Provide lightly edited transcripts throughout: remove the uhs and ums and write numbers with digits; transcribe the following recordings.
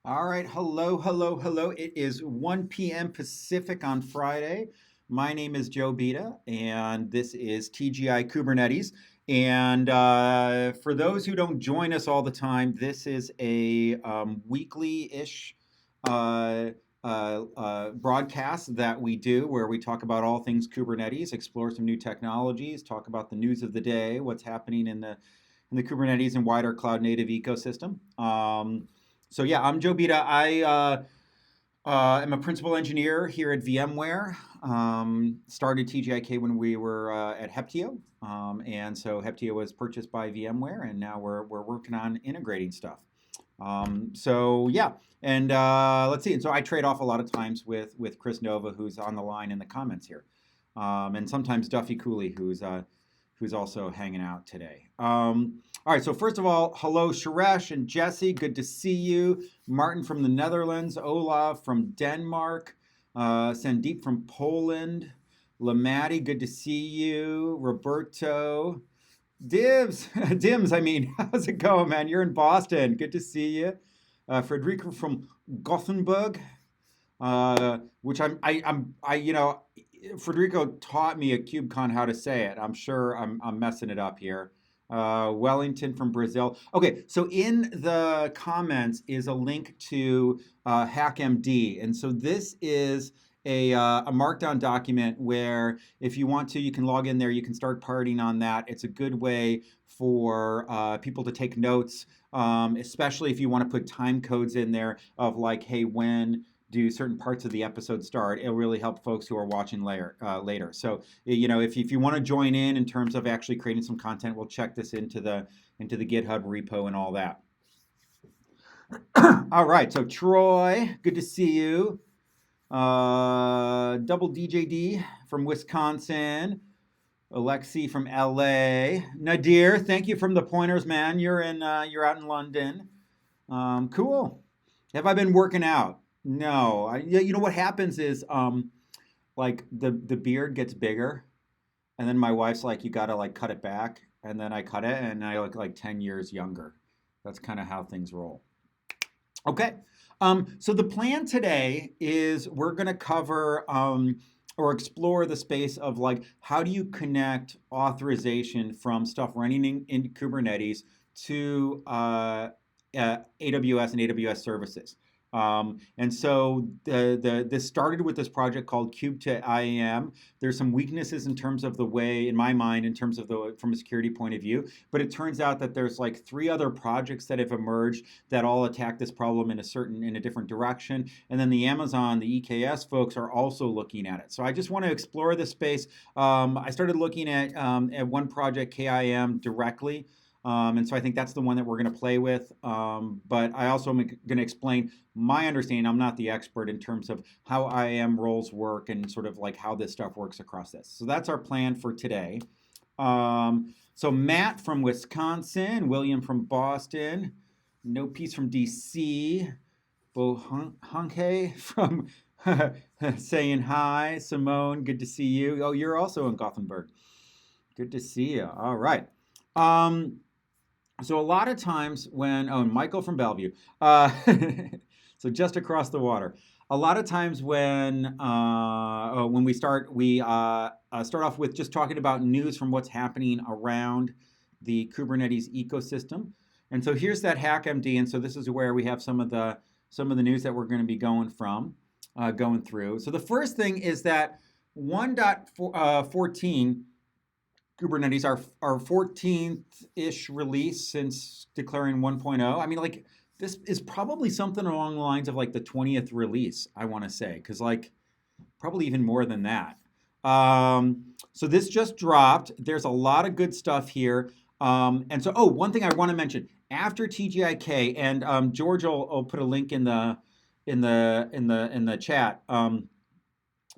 All right, hello, hello, hello. It is 1 p.m. Pacific on Friday. My name is Joe Beda, and this is TGI Kubernetes. And for those who don't join us all the time, this is a weekly-ish uh, broadcast that we do where we talk about all things Kubernetes, explore some new technologies, talk about the news of the day, what's happening in the Kubernetes and wider cloud native ecosystem. So yeah, I'm Joe Beda. I am a principal engineer here at VMware. Started TGIK when we were at Heptio, and so Heptio was purchased by VMware, and now we're working on integrating stuff. So yeah, and let's see. And so I trade off a lot of times with Chris Nova, who's on the line in the comments here, and sometimes Duffy Cooley, who's also hanging out today. All right, so first of all, hello, Suresh and Jesse. Good to see you. Martin from the Netherlands, Olav from Denmark, Sandeep from Poland, Lamati, good to see you. Roberto, Divs, Dims, I mean, how's it going, man? You're in Boston. Good to see you. Frederico from Gothenburg, which Federico taught me at KubeCon how to say it. I'm sure I'm messing it up here. Wellington from Brazil. Okay, so in the comments is a link to HackMD, and so this is a markdown document where if you want to, you can log in there. You can start partying on that. It's a good way for people to take notes, especially if you want to put time codes in there of like, hey, when do certain parts of the episode start. It'll really help folks who are watching later. So, if you want to join in terms of actually creating some content, we'll check this into the GitHub repo and all that. All right, so Troy, good to see you. Double DJD from Wisconsin. Alexi from LA. Nadir, thank you from the pointers, man. You're out in London. Cool. Have I been working out? No. You know what happens is like the beard gets bigger, and then my wife's like, you gotta like cut it back, and then I cut it, and I look like 10 years younger. That's kind of how things roll. Okay. So the plan today is we're gonna cover or explore the space of like how do you connect authorization from stuff running in Kubernetes to AWS and AWS services. And so this started with this project called kube2iam. There's some weaknesses in terms of the way, in my mind, in terms of from a security point of view. But it turns out that there's like 3 other projects that have emerged that all attack this problem in a different direction. And then the Amazon, the EKS folks are also looking at it. So I just want to explore this space. I started looking at one project, KIM, directly. And so I think that's the one that we're going to play with. But I also am going to explain my understanding. I'm not the expert in terms of how IAM roles work and sort of like how this stuff works across this. So that's our plan for today. So Matt from Wisconsin, William from Boston, No Peace from DC, Bo Hunke from saying hi, Simone, good to see you. Oh, you're also in Gothenburg. Good to see you. All right. So a lot of times Michael from Bellevue, so just across the water. A lot of times when we start off with just talking about news from what's happening around the Kubernetes ecosystem. And so here's that HackMD, and so this is where we have some of the news that we're going to be going through. So the first thing is that 1.14 Kubernetes, our 14th-ish release since declaring 1.0. I mean, like, this is probably something along the lines of like the 20th release, I want to say, because like probably even more than that. So this just dropped. There's a lot of good stuff here. And so, one thing I want to mention after TGIK, and George will put a link in the chat.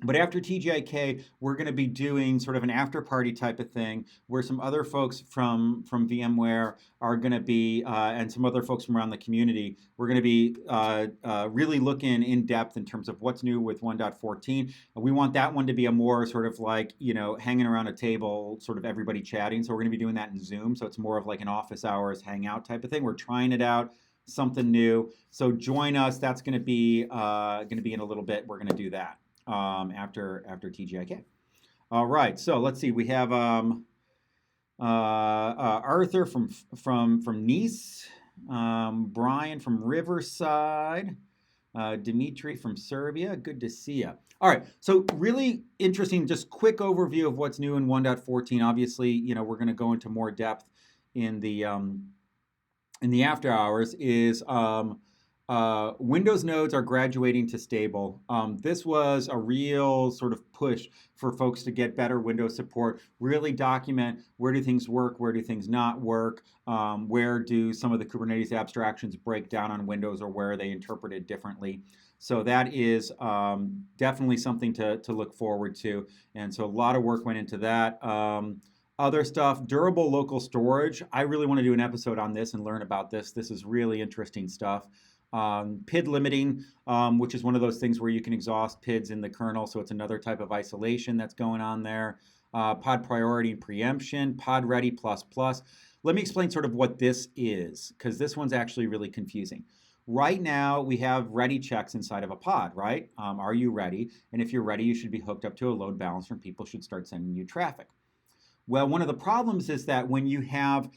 But after TGIK, we're going to be doing sort of an after party type of thing where some other folks from VMware are going to be, and some other folks from around the community, we're going to be really looking in depth in terms of what's new with 1.14. We want that one to be a more sort of like, hanging around a table, sort of everybody chatting. So we're going to be doing that in Zoom. So it's more of like an office hours hangout type of thing. We're trying it out something new. So join us. That's going to be in a little bit. We're going to do that after TGIK. All right. So let's see. We have Arthur from Nice, Brian from Riverside, Dimitri from Serbia. Good to see you. All right, so really interesting, just quick overview of what's new in 1.14. Obviously, we're going to go into more depth in the after hours. Is Windows nodes are graduating to stable. This was a real sort of push for folks to get better Windows support, really document where do things work, where do things not work, where do some of the Kubernetes abstractions break down on Windows, or where are they interpreted differently. So that is definitely something to look forward to. And so a lot of work went into that. Other stuff, durable local storage. I really want to do an episode on this and learn about this. This is really interesting stuff. PID limiting, which is one of those things where you can exhaust PIDs in the kernel, so it's another type of isolation that's going on there. Pod priority and preemption, pod ready plus plus. Let me explain sort of what this is, because this one's actually really confusing. Right now, we have ready checks inside of a pod, right? Are you ready? And if you're ready, you should be hooked up to a load balancer and people should start sending you traffic. Well, one of the problems is that when you have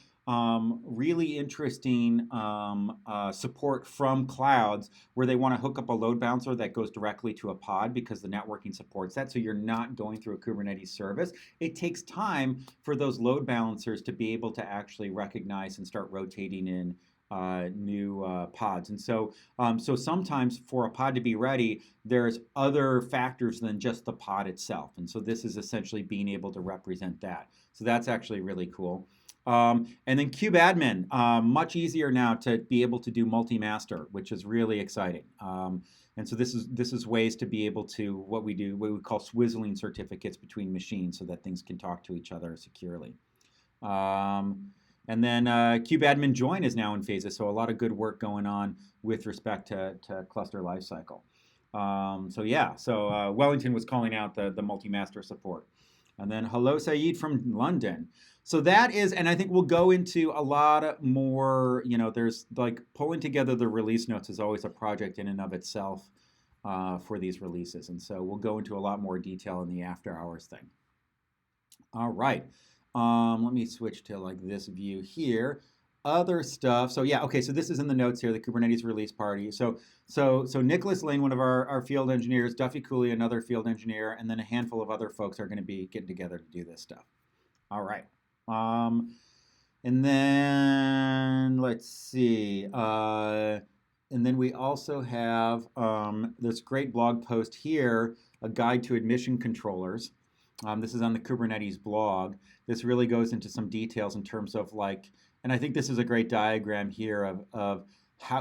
really interesting support from clouds where they want to hook up a load balancer that goes directly to a pod because the networking supports that, so you're not going through a Kubernetes service, it takes time for those load balancers to be able to actually recognize and start rotating in new pods. And so sometimes for a pod to be ready, there's other factors than just the pod itself. And so this is essentially being able to represent that. So that's actually really cool. And then kube2iam, much easier now to be able to do multi-master, which is really exciting. And so this is ways to be able to what we call swizzling certificates between machines so that things can talk to each other securely. And then kube2iam join is now in phases, so a lot of good work going on with respect to cluster lifecycle. So Wellington was calling out the multi-master support. And then hello, Saeed from London. So that is, and I think we'll go into a lot more, there's like pulling together the release notes is always a project in and of itself for these releases. And so we'll go into a lot more detail in the after hours thing. All right. Let me switch to like this view here. Other stuff. So yeah, okay, so this is in the notes here, the Kubernetes release party. So Nicholas Lane, one of our field engineers, Duffy Cooley, another field engineer, and then a handful of other folks are going to be getting together to do this stuff. All right. And then let's see. And then we also have this great blog post here, a guide to admission controllers. This is on the Kubernetes blog. This really goes into some details in terms of like, and I think this is a great diagram here of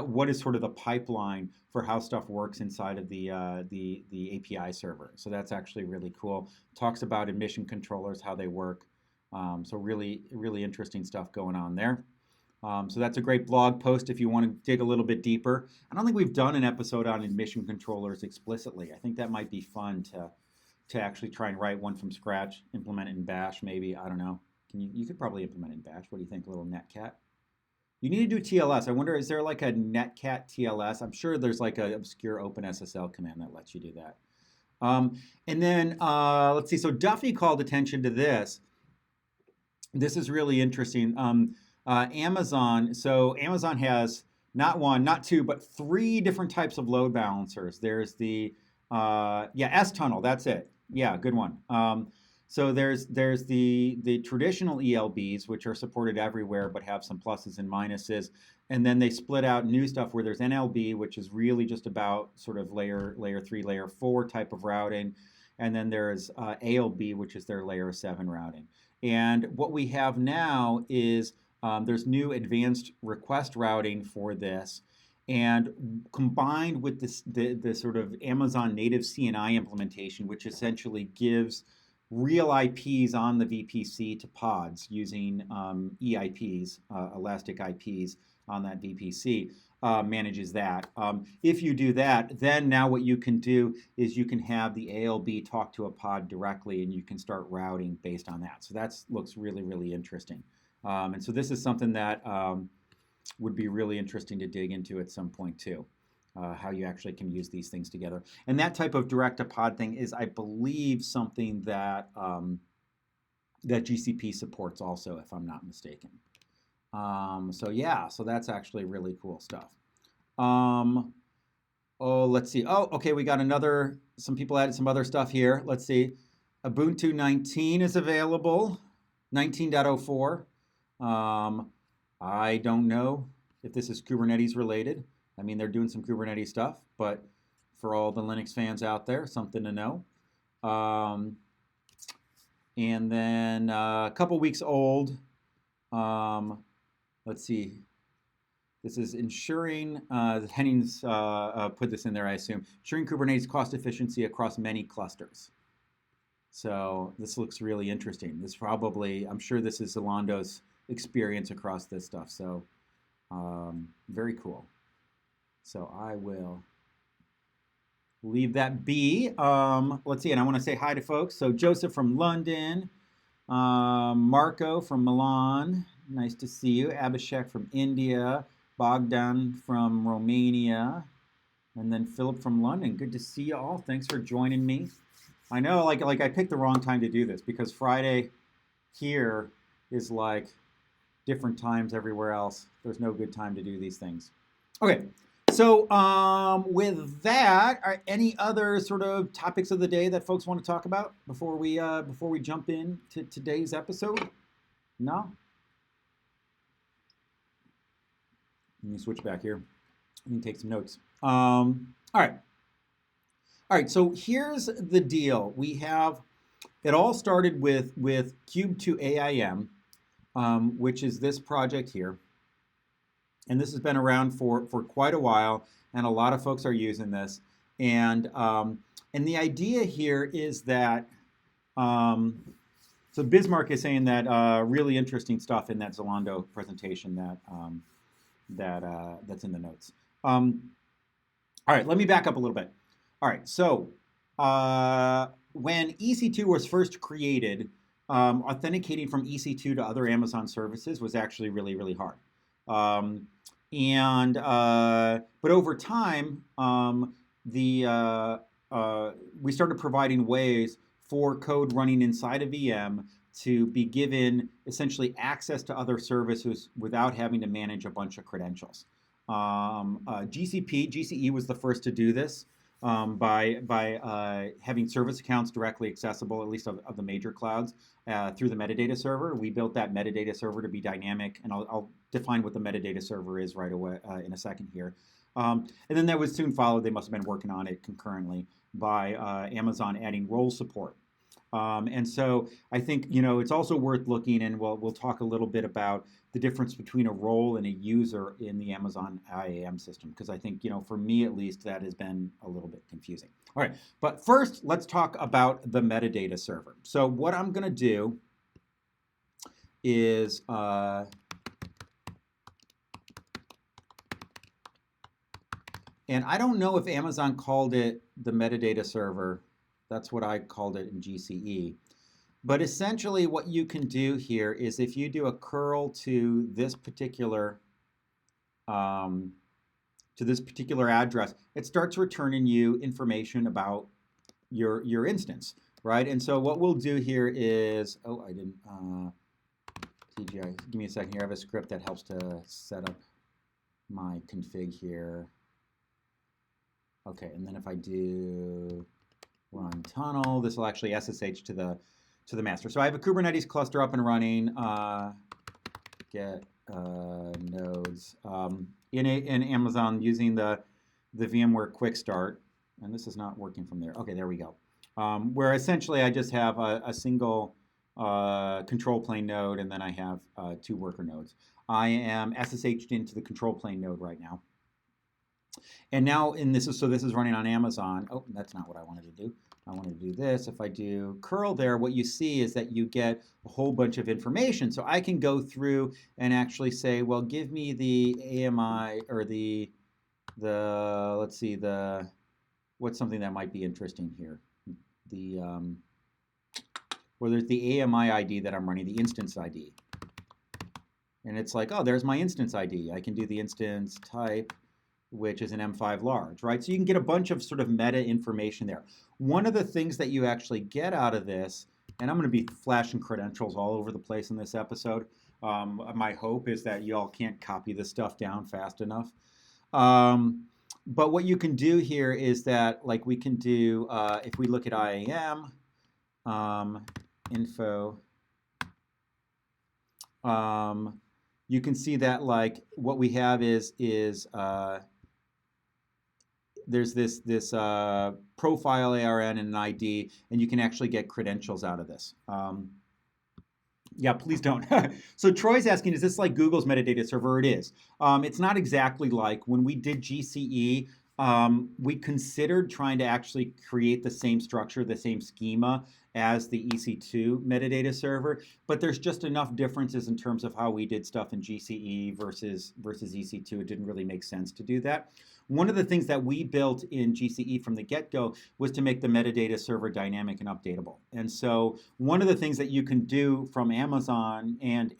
what is sort of the pipeline for how stuff works inside of the API server. So that's actually really cool. Talks about admission controllers, how they work. So really, really interesting stuff going on there. So that's a great blog post if you want to dig a little bit deeper. I don't think we've done an episode on admission controllers explicitly. I think that might be fun to actually try and write one from scratch, implement it in Bash maybe. I don't know. You could probably implement it in Bash. What do you think, little netcat? You need to do TLS. I wonder, is there like a netcat TLS? I'm sure there's like an obscure OpenSSL command that lets you do that. And then let's see. So Duffy called attention to this. This is really interesting. Amazon. So Amazon has not one, not two, but 3 different types of load balancers. There's the S-tunnel. That's it. Yeah, good one. So there's the traditional ELBs, which are supported everywhere but have some pluses and minuses. And then they split out new stuff where there's NLB, which is really just about sort of layer 3, layer 4 type of routing. And then there's ALB, which is their layer 7 routing. And what we have now is there's new advanced request routing for this. And combined with the sort of Amazon native CNI implementation, which essentially gives real IPs on the VPC to pods using EIPs, elastic IPs on that VPC, manages that. If you do that, then now what you can do is you can have the ALB talk to a pod directly and you can start routing based on that. So that looks really, really interesting. And so this is something that would be really interesting to dig into at some point too. How you actually can use these things together. And that type of direct-to-pod thing is, I believe, something that that GCP supports also, if I'm not mistaken. So yeah, so that's actually really cool stuff. Oh, let's see. Oh, okay, we got some people added some other stuff here. Let's see. Ubuntu 19 is available, 19.04. I don't know if this is Kubernetes related. I mean, they're doing some Kubernetes stuff, but for all the Linux fans out there, something to know. And then a couple weeks old. Let's see. This is ensuring, Henning's put this in there, I assume, ensuring Kubernetes cost efficiency across many clusters. So this looks really interesting. This probably, I'm sure this is Zalando's experience across this stuff. So very cool. So I will leave that be. Let's see, and I want to say hi to folks. So Joseph from London, Marco from Milan, nice to see you. Abhishek from India, Bogdan from Romania, and then Philip from London. Good to see you all. Thanks for joining me. I know, like I picked the wrong time to do this because Friday here is like different times everywhere else. There's no good time to do these things. Okay, so with that, are any other sort of topics of the day that folks want to talk about before we jump in to today's episode? No? Let me switch back here. Let me take some notes. All right, so here's the deal. It all started with kube2iam, which is this project here. And this has been around for quite a while, and a lot of folks are using this. And the idea here is that, so Bismarck is saying that really interesting stuff in that Zalando presentation that's in the notes. All right, let me back up a little bit. All right, so when EC2 was first created, authenticating from EC2 to other Amazon services was actually really, really hard. But over time, we started providing ways for code running inside of VM to be given essentially access to other services without having to manage a bunch of credentials. GCE was the first to do this by having service accounts directly accessible, at least of the major clouds, through the metadata server. We built that metadata server to be dynamic, and I'll define what the metadata server is right away in a second here. And then that was soon followed, they must have been working on it concurrently, by Amazon adding role support. And so I think, it's also worth looking, and we'll talk a little bit about the difference between a role and a user in the Amazon IAM system, because I think, for me at least, that has been a little bit confusing. All right, but first, let's talk about the metadata server. So what I'm going to do is and I don't know if Amazon called it the metadata server. That's what I called it in GCE. But essentially what you can do here is if you do a curl to this particular address, it starts returning you information about your instance, right? And so what we'll do here is, TGI, give me a second here. I have a script that helps to set up my config here. Okay, and then if I do run tunnel, this will actually SSH to the master. So I have a Kubernetes cluster up and running. Get nodes in Amazon using the VMware Quick Start, and this is not working from there. Okay, there we go. Where essentially I just have a single control plane node, and then I have 2 worker nodes. I am SSH'd into the control plane node right now. And now this is running on Amazon. Oh, that's not what I wanted to do. I wanted to do this. If I do curl there, what you see is that you get a whole bunch of information. So I can go through and actually say, well, give me the AMI or let's see, what's something that might be interesting here? Well, there's the AMI ID that I'm running, the instance ID. And it's like, oh, there's my instance ID. I can do the instance type, which is an M5 large, right? So you can get a bunch of sort of meta information there. One of the things that you actually get out of this, and I'm going to be flashing credentials all over the place in this episode. My hope is that y'all can't copy this stuff down fast enough. But what you can do here is that, like, we can do, if we look at IAM, info, you can see that, like, what we have is there's this profile ARN and an ID, and you can actually get credentials out of this. Yeah, please don't. So Troy's asking, is this like Google's metadata server? It is. It's not exactly like when we did GCE. We considered trying to actually create the same structure, the same schema as the EC2 metadata server, but there's just enough differences in terms of how we did stuff in GCE versus EC2. It didn't really make sense to do that. One of the things that we built in GCE from the get-go was to make the metadata server dynamic and updatable. And so one of the things that you can do from Amazon and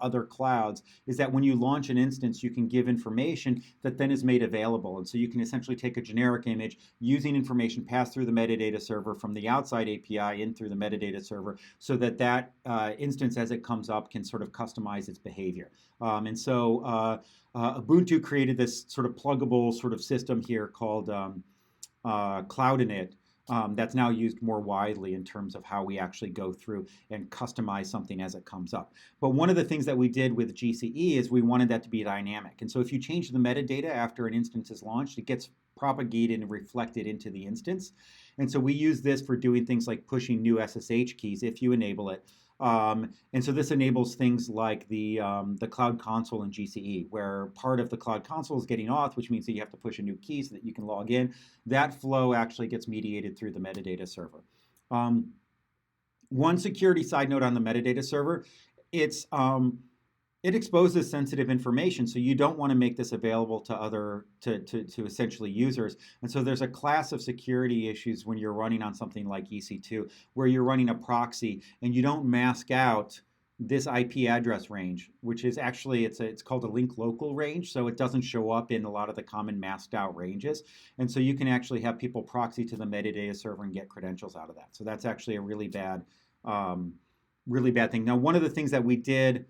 other clouds is that when you launch an instance, you can give information that then is made available. And so you can essentially take a generic image using information passed through the metadata server from the outside API in through the metadata server, so that instance, as it comes up, can sort of customize its behavior. And so Ubuntu created this sort of pluggable sort of system here called Cloudinit, that's now used more widely in terms of how we actually go through and customize something as it comes up. But one of the things that we did with GCE is we wanted that to be dynamic. And so if you change the metadata after an instance is launched, it gets propagated and reflected into the instance. And so we use this for doing things like pushing new SSH keys if you enable it. And so this enables things like the Cloud Console in GCE, where part of the Cloud Console is getting auth, which means that you have to push a new key so that you can log in. That flow actually gets mediated through the metadata server. One security side note on the metadata server, it exposes sensitive information, so you don't want to make this available to essentially users. And so there's a class of security issues when you're running on something like EC2, where you're running a proxy and you don't mask out this IP address range, which is actually, it's called a link local range, so it doesn't show up in a lot of the common masked out ranges. And so you can actually have people proxy to the metadata server and get credentials out of that. So that's actually a really bad thing. Now, one of the things that we didn't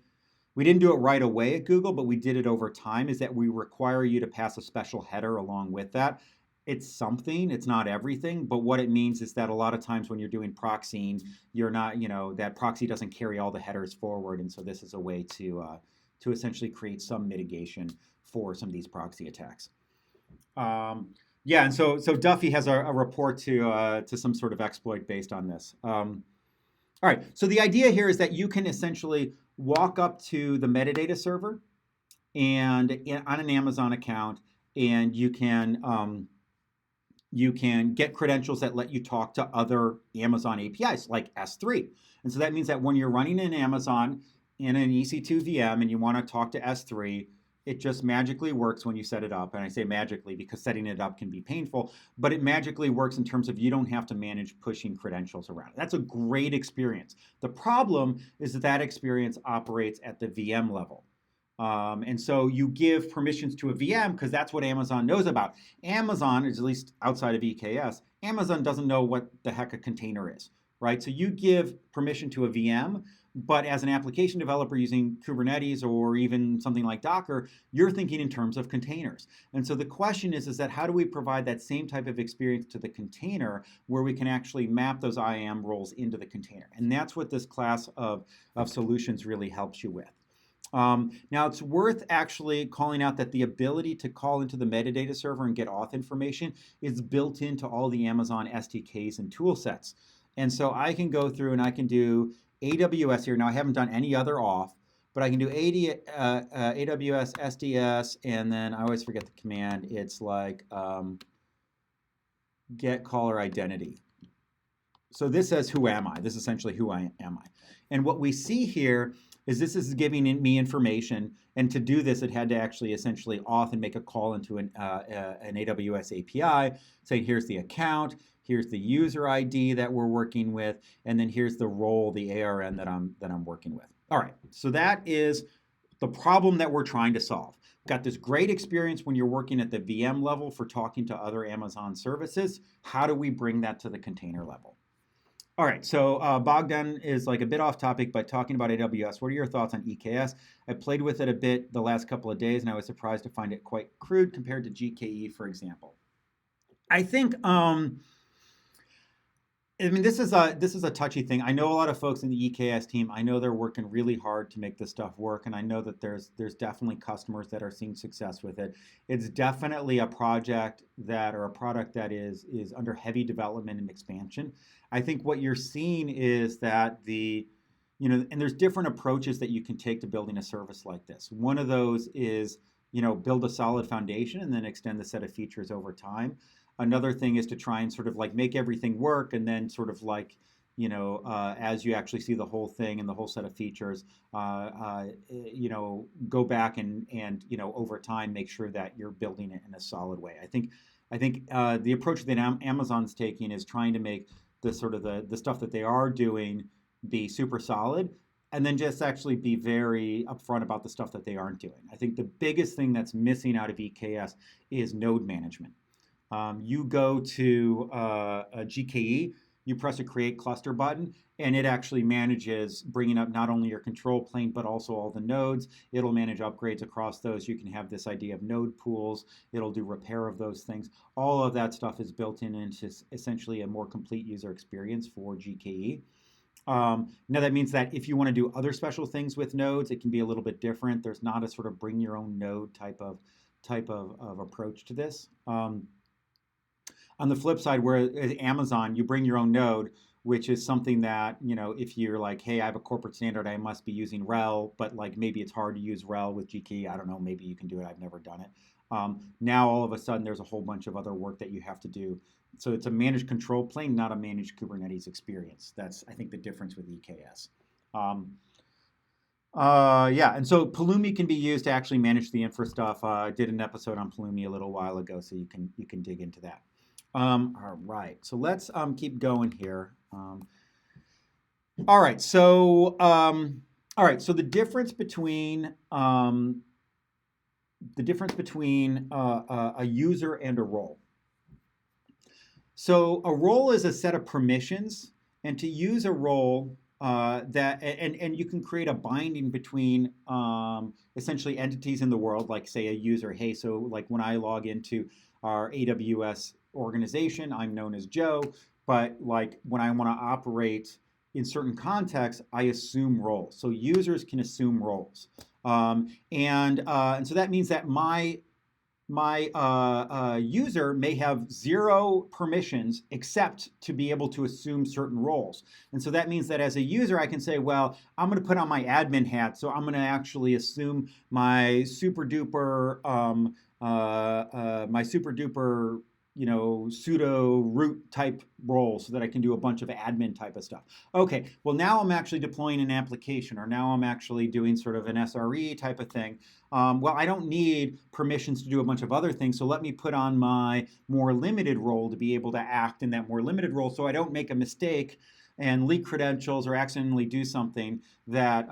do it right away at Google, but we did it over time, is that we require you to pass a special header along with that. It's something, it's not everything, but what it means is that a lot of times when you're doing proxying, you're not, that proxy doesn't carry all the headers forward. And so this is a way to essentially create some mitigation for some of these proxy attacks. Yeah, and so Duffy has a report to some sort of exploit based on this. All right, so the idea here is that you can essentially walk up to the metadata server and on an Amazon account, and you can get credentials that let you talk to other Amazon APIs like S3. And so that means that when you're running in Amazon in an EC2 VM and you want to talk to S3, it just magically works when you set it up. And I say magically because setting it up can be painful, but it magically works in terms of you don't have to manage pushing credentials around. That's a great experience. The problem is that experience operates at the VM level. And so you give permissions to a VM because that's what Amazon knows about. Amazon, at least outside of EKS, Amazon doesn't know what the heck a container is, right? So you give permission to a VM, but as an application developer using Kubernetes or even something like Docker, you're thinking in terms of containers. And so the question is that how do we provide that same type of experience to the container where we can actually map those IAM roles into the container? And that's what this class of solutions really helps you with. Now, it's worth actually calling out that the ability to call into the metadata server and get auth information is built into all the Amazon SDKs and tool sets. And so I can go through and I can do AWS here. Now, I haven't done any other auth, but I can do AWS, SDS, and then I always forget the command. It's like get caller identity. So this says, who am I? This is essentially who am I. And what we see here is this is giving me information, and to do this, it had to actually essentially auth and make a call into an AWS API, saying here's the account, here's the user ID that we're working with, and then here's the role, the ARN that I'm working with. All right, so that is the problem that we're trying to solve. Got this great experience when you're working at the VM level for talking to other Amazon services. How do we bring that to the container level? All right, so Bogdan is like a bit off topic, but talking about AWS, what are your thoughts on EKS? I played with it a bit the last couple of days, and I was surprised to find it quite crude compared to GKE, for example. I think I mean, this is a touchy thing. I know a lot of folks in the EKS team. I know they're working really hard to make this stuff work, and I know that there's definitely customers that are seeing success with it. It's definitely a project that or a product that is under heavy development and expansion. I think what you're seeing is that and there's different approaches that you can take to building a service like this. One of those is, build a solid foundation and then extend the set of features over time. Another thing is to try and sort of like make everything work and then sort of like, as you actually see the whole thing and the whole set of features, go back and over time make sure that you're building it in a solid way. I think the approach that Amazon's taking is trying to make the sort of the stuff that they are doing be super solid, and then just actually be very upfront about the stuff that they aren't doing. I think the biggest thing that's missing out of EKS is node management. You go to a GKE, you press a create cluster button, and it actually manages bringing up not only your control plane, but also all the nodes. It'll manage upgrades across those. You can have this idea of node pools. It'll do repair of those things. All of that stuff is built into essentially a more complete user experience for GKE. Now that means that if you want to do other special things with nodes, it can be a little bit different. There's not a sort of bring your own node type of approach to this. On the flip side, where at Amazon, you bring your own node, which is something that, if you're like, hey, I have a corporate standard, I must be using RHEL, but like maybe it's hard to use RHEL with GKE. I don't know, maybe you can do it. I've never done it. Now, all of a sudden, there's a whole bunch of other work that you have to do. So it's a managed control plane, not a managed Kubernetes experience. That's, I think, the difference with EKS. And so Pulumi can be used to actually manage the infra stuff. I did an episode on Pulumi a little while ago, so you can dig into that. All right, so let's keep going here. All right, so the difference between a user and a role. So a role is a set of permissions, and to use a role and you can create a binding between essentially entities in the world, like say a user. Hey, so like when I log into our AWS organization, I'm known as Joe, but like when I want to operate in certain contexts, I assume roles. So users can assume roles, and so that means that my user may have 0 permissions except to be able to assume certain roles. And so that means that as a user, I can say, well, I'm going to put on my admin hat, so I'm going to actually assume my super duper pseudo root type role so that I can do a bunch of admin type of stuff. Okay, well now I'm actually deploying an application, or now I'm actually doing sort of an SRE type of thing. Well, I don't need permissions to do a bunch of other things, so let me put on my more limited role to be able to act in that more limited role so I don't make a mistake and leak credentials or accidentally do something that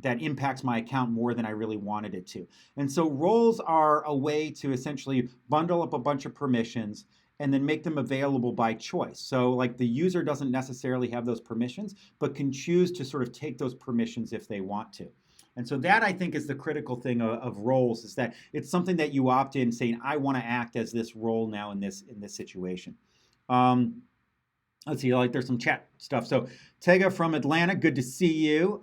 that impacts my account more than I really wanted it to. And so roles are a way to essentially bundle up a bunch of permissions and then make them available by choice. So like the user doesn't necessarily have those permissions, but can choose to sort of take those permissions if they want to. And so that, I think, is the critical thing of roles, is that it's something that you opt in saying, I want to act as this role now in this situation. Let's see, like there's some chat stuff. So Tega from Atlanta, good to see you.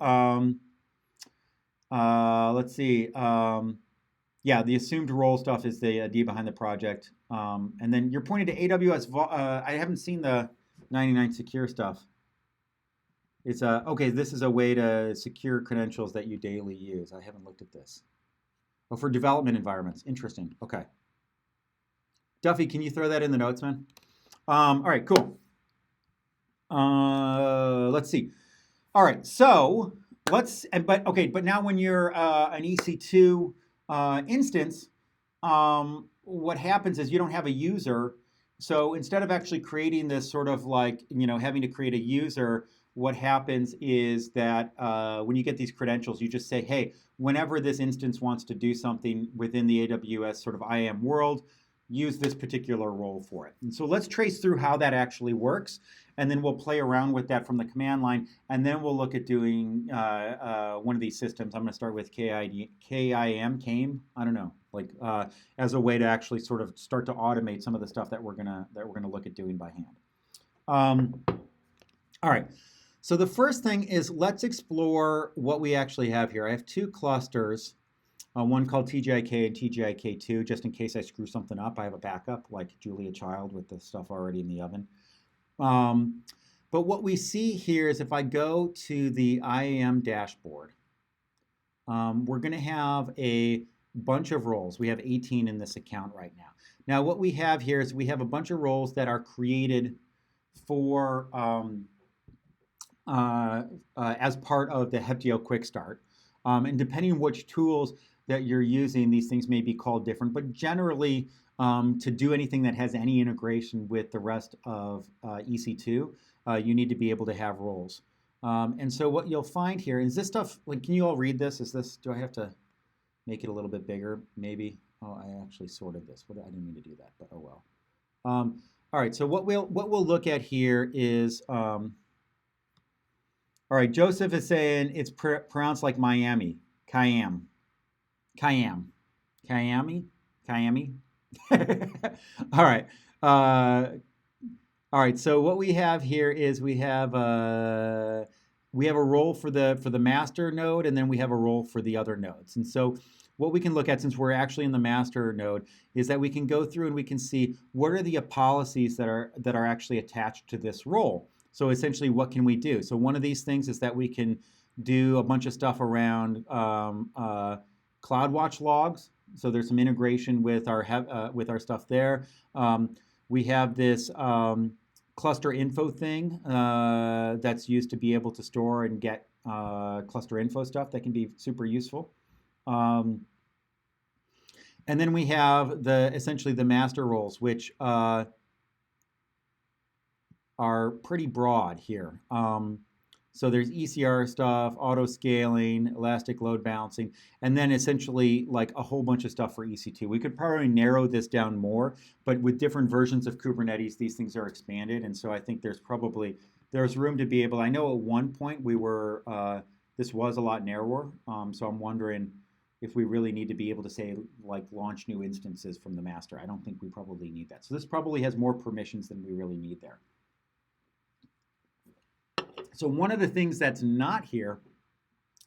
Let's see. Yeah, the assumed role stuff is the idea behind the project. And then you're pointing to AWS. I haven't seen the 99 secure stuff. It's okay, this is a way to secure credentials that you daily use. I haven't looked at this. Oh, for development environments. Interesting. Okay. Duffy, can you throw that in the notes, man? All right, cool. Let's see. All right, so but now when you're an EC2 instance, what happens is you don't have a user. So instead of actually creating this sort of like, having to create a user, what happens is that when you get these credentials, you just say, hey, whenever this instance wants to do something within the AWS sort of IAM world, use this particular role for it. And so let's trace through how that actually works, and then we'll play around with that from the command line, and then we'll look at doing one of these systems. I'm going to start with kiam, I don't know, like as a way to actually sort of start to automate some of the stuff that we're gonna look at doing by hand. All right. So the first thing is, let's explore what we actually have here. I have two clusters, one called TGIK and TGIK2, just in case I screw something up. I have a backup, like Julia Child with the stuff already in the oven. But what we see here is if I go to the IAM dashboard, we're going to have a bunch of roles. We have 18 in this account right now. Now, what we have here is we have a bunch of roles that are created for as part of the Heptio Quick Start. And depending on which tools that you're using, these things may be called different, but generally to do anything that has any integration with the rest of EC2, you need to be able to have roles. And so what you'll find here is this stuff, like, can you all read this? Do I have to make it a little bit bigger? Maybe. Oh, I actually sorted this. I didn't mean to do that, but oh well. All right, so what we'll look at here is, all right, Joseph is saying it's pronounced like Miami, Kiam. Kiami. All right. All right. So what we have here is we have a role for the master node, and then we have a role for the other nodes. And so what we can look at, since we're actually in the master node, is that we can go through and we can see what are the policies that are actually attached to this role. So essentially, what can we do? So one of these things is that we can do a bunch of stuff around CloudWatch logs. So there's some integration with our stuff there. We have this cluster info thing that's used to be able to store and get cluster info stuff that can be super useful. And then we have essentially the master roles, which are pretty broad here. So there's ECR stuff, auto scaling, elastic load balancing, and then essentially like a whole bunch of stuff for EC2. We could probably narrow this down more, but with different versions of Kubernetes, these things are expanded, and so I think there's room to be able. I know at one point this was a lot narrower, so I'm wondering if we really need to be able to say like launch new instances from the master. I don't think we probably need that. So this probably has more permissions than we really need there. So one of the things that's not here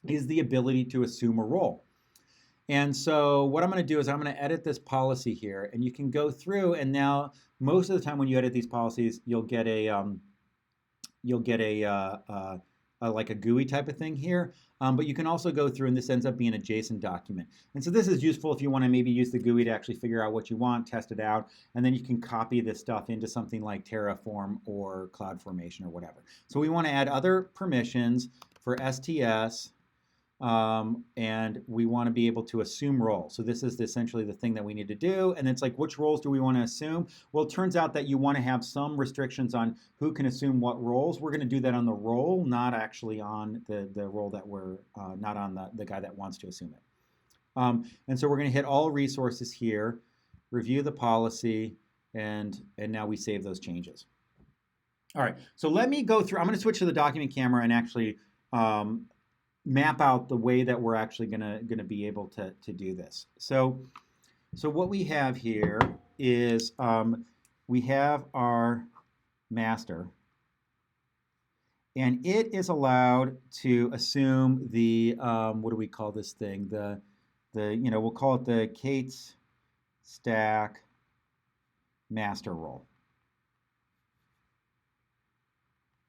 is the ability to assume a role. And so what I'm going to do is I'm going to edit this policy here, and you can go through, and now most of the time when you edit these policies, you'll get like a GUI type of thing here, but you can also go through, and this ends up being a JSON document. And so this is useful if you want to maybe use the GUI to actually figure out what you want, test it out, and then you can copy this stuff into something like Terraform or CloudFormation or whatever. So we want to add other permissions for STS, and we want to be able to assume roles. So this is essentially the thing that we need to do. And it's like, which roles do we want to assume? Well, it turns out that you want to have some restrictions on who can assume what roles. We're going to do that on the role, not actually on the role that we're, not on the guy that wants to assume it. And so we're going to hit all resources here, review the policy, and now we save those changes. All right, so let me go through. I'm going to switch to the document camera and actually map out the way that we're actually gonna be able to do this. So what we have here is we have our master, and it is allowed to assume the what do we call this thing? We'll call it the Kate's stack master role.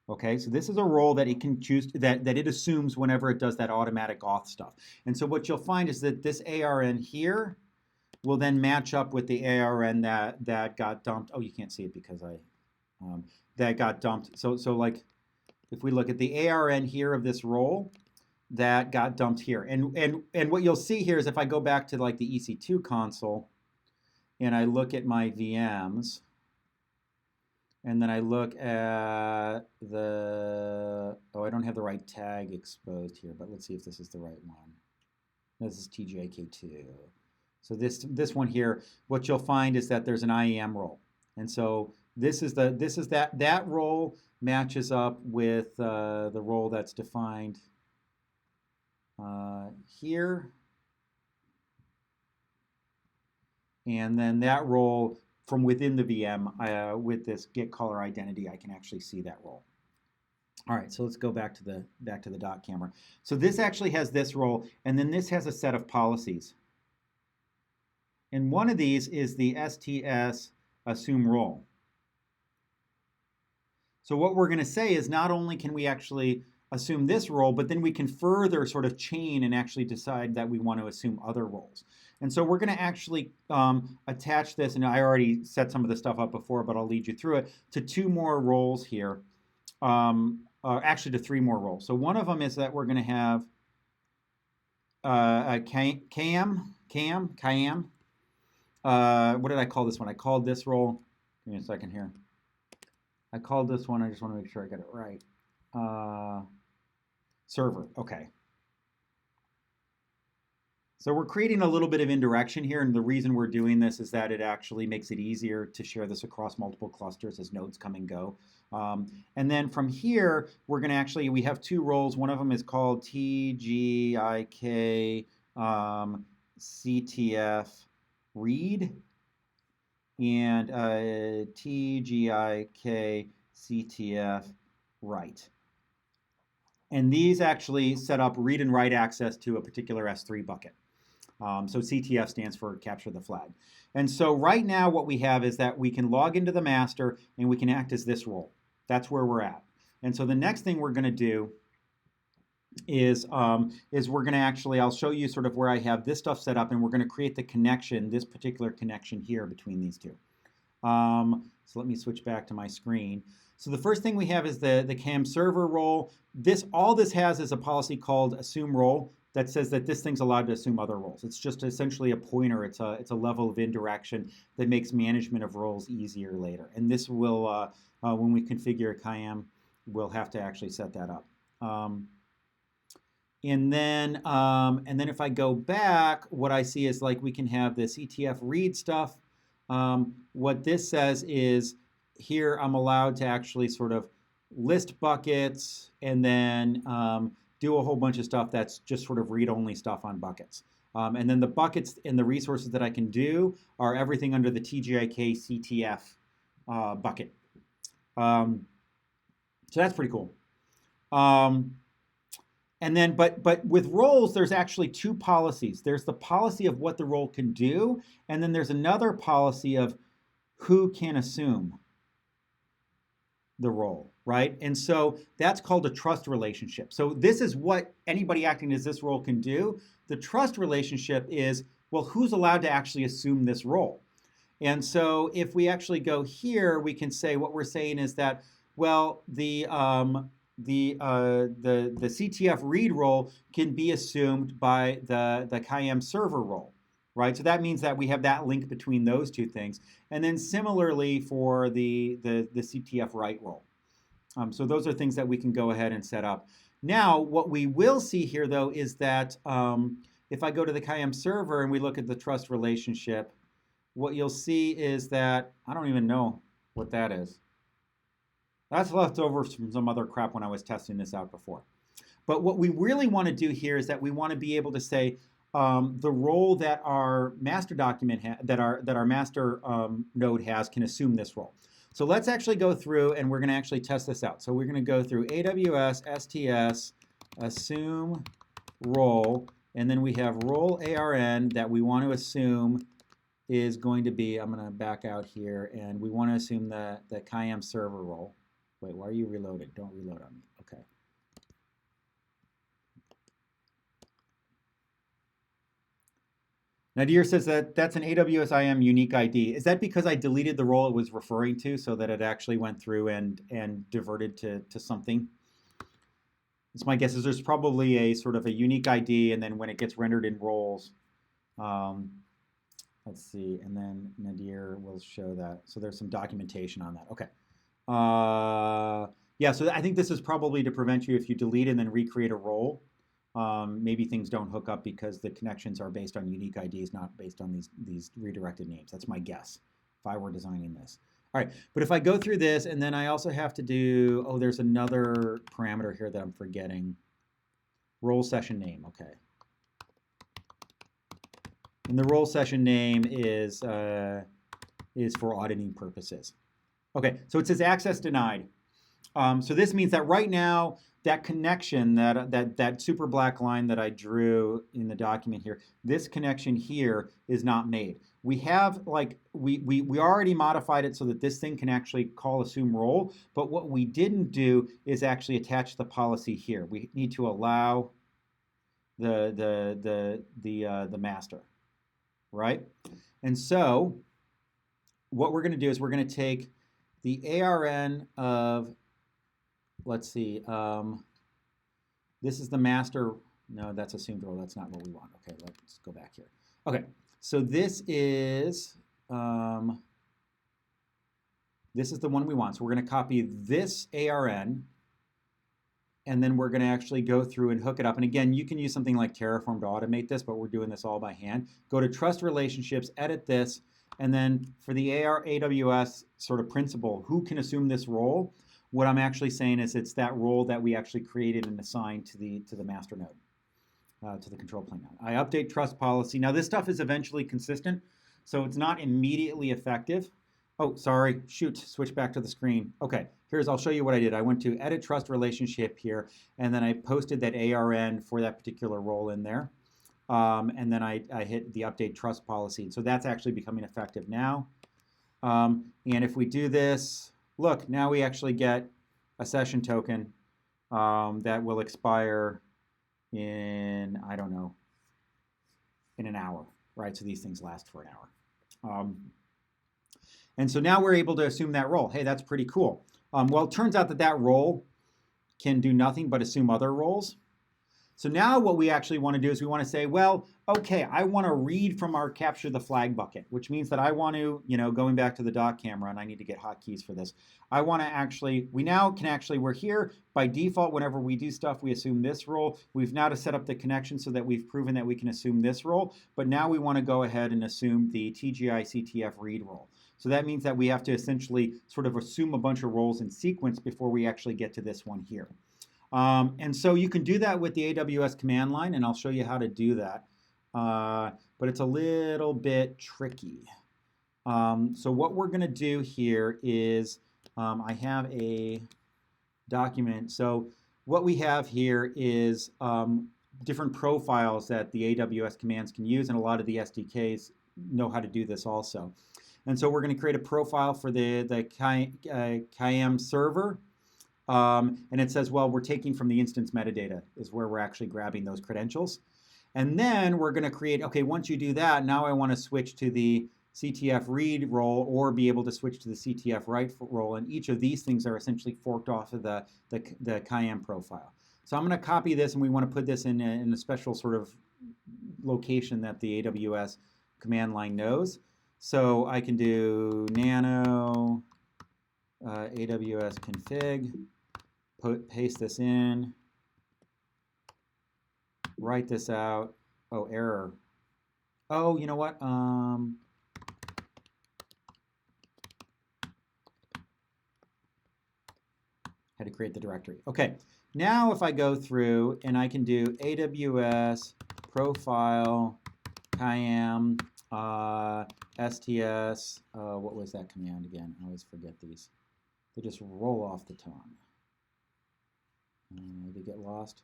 Okay, so this is a role that it can choose, that it assumes whenever it does that automatic auth stuff. And so what you'll find is that this ARN here will then match up with the ARN that got dumped. Oh, you can't see it because that got dumped. So like if we look at the ARN here of this role, that got dumped here. And what you'll see here is if I go back to like the EC2 console and I look at my VMs, and then I look at the, oh, I don't have the right tag exposed here, but let's see if this is the right one. This is TGI K2. So this one here, what you'll find is that there's an IAM role. And so that role matches up with the role that's defined here. And then that role from within the VM with this get caller identity, I can actually see that role. All right, so let's go back to the dot camera. So this actually has this role, and then this has a set of policies. And one of these is the STS assume role. So what we're going to say is not only can we actually assume this role, but then we can further sort of chain and actually decide that we want to assume other roles. And so we're going to actually attach this, and I already set some of this stuff up before, but I'll lead you through it, to 2 more roles here. Actually to 3 more roles. So one of them is that we're going to have a kiam. What did I call this one? I called this role, give me a second here. I called this one, I just want to make sure I got it right. Server, okay. So we're creating a little bit of indirection here, and the reason we're doing this is that it actually makes it easier to share this across multiple clusters as nodes come and go. And then from here, we're going to actually, we have 2 roles. One of them is called TGIK CTF read and TGIK CTF write. And these actually set up read and write access to a particular S3 bucket. So CTF stands for capture the flag. And so right now what we have is that we can log into the master and we can act as this role. That's where we're at. And so the next thing we're going to do is we're going to actually, I'll show you sort of where I have this stuff set up, and we're going to create the connection, this particular connection here between these 2. So let me switch back to my screen. So the first thing we have is the kiam server role. All this has is a policy called assume role that says that this thing's allowed to assume other roles. It's just essentially a pointer. It's a level of indirection that makes management of roles easier later. And this will, when we configure kiam, we'll have to actually set that up. And then if I go back, what I see is like we can have the CTF read stuff. What this says is here I'm allowed to actually sort of list buckets and then do a whole bunch of stuff that's just sort of read-only stuff on buckets. And then the buckets and the resources that I can do are everything under the TGIK CTF bucket. So that's pretty cool. And then, but with roles, there's actually 2 policies. There's the policy of what the role can do, and then there's another policy of who can assume the role, right? And so that's called a trust relationship. So this is what anybody acting as this role can do. The trust relationship is, well, who's allowed to actually assume this role? And so if we actually go here, we can say what we're saying is that, well, the CTF read role can be assumed by the kiam server role, right? So that means that we have that link between those 2 things. And then similarly for the CTF write role. So those are things that we can go ahead and set up. Now, what we will see here, though, is that if I go to the kiam server and we look at the trust relationship, what you'll see is that, I don't even know what that is. That's left over from some other crap when I was testing this out before. But what we really want to do here is that we want to be able to say the role that our master document that our master node has can assume this role. So let's actually go through and we're going to actually test this out. So we're going to go through AWS STS assume role, and then we have role ARN that we want to assume is going to be, I'm going to back out here, and we want to assume the kiam server role. Wait, why are you reloading? Don't reload on me. Okay. Nadir says that that's an AWS IAM unique ID. Is that because I deleted the role it was referring to so that it actually went through and diverted to something? It's my guess is there's probably a sort of a unique ID, and then when it gets rendered in roles, let's see, and then Nadir will show that. So there's some documentation on that. Okay. Yeah, so I think this is probably to prevent you if you delete and then recreate a role. Maybe things don't hook up because the connections are based on unique IDs, not based on these redirected names. That's my guess if I were designing this. All right, but if I go through this and then I also have to do, oh, there's another parameter here that I'm forgetting. Role session name, okay. And the role session name is for auditing purposes. Okay, so it says access denied. So this means that right now, that connection, that super black line that I drew in the document here, this connection here is not made. We have we already modified it so that this thing can actually call assume role, but what we didn't do is actually attach the policy here. We need to allow the master, right? And so what we're going to do is we're going to take the ARN of, let's see, this is the master. No, that's assumed role. That's not what we want. Okay, let's go back here. Okay, so this is the one we want. So we're going to copy this ARN, and then we're going to actually go through and hook it up. And again, you can use something like Terraform to automate this, but we're doing this all by hand. Go to trust relationships, edit this, and then for the AWS sort of principle, who can assume this role? What I'm actually saying is it's that role that we actually created and assigned to the master node, to the control plane node. I update trust policy. Now this stuff is eventually consistent, so it's not immediately effective. Oh, sorry, shoot, switch back to the screen. Okay, I'll show you what I did. I went to edit trust relationship here, and then I posted that ARN for that particular role in there. And then I hit the update trust policy. So that's actually becoming effective now. And if we do this, look, now we actually get a session token that will expire in, I don't know, in an hour, right? So these things last for an hour. And so now we're able to assume that role. Hey, that's pretty cool. Well, it turns out that role can do nothing but assume other roles. So now what we actually want to do is we want to say, well, okay, I want to read from our capture the flag bucket, which means that I want to, going back to the dock camera, and I need to get hotkeys for this. I want to actually, we're here by default. Whenever we do stuff, we assume this role. We've now to set up the connection so that we've proven that we can assume this role. But now we want to go ahead and assume the TGI CTF read role. So that means that we have to essentially sort of assume a bunch of roles in sequence before we actually get to this one here. And so you can do that with the AWS command line, and I'll show you how to do that. But it's a little bit tricky. So what we're going to do here is I have a document. So what we have here is different profiles that the AWS commands can use, and a lot of the SDKs know how to do this also. And so we're going to create a profile for the kiam server. And it says, well, we're taking from the instance metadata is where we're actually grabbing those credentials. And then we're going to create, okay, once you do that, now I want to switch to the CTF read role or be able to switch to the CTF write role. And each of these things are essentially forked off of the kiam profile. So I'm going to copy this, and we want to put this in a special sort of location that the AWS command line knows. So I can do nano AWS config, paste this in, write this out. Oh, error. Oh, you know what? Had to create the directory. Okay, now if I go through and I can do AWS profile kiam STS, what was that command again? I always forget these. They just roll off the tongue. Did it get lost?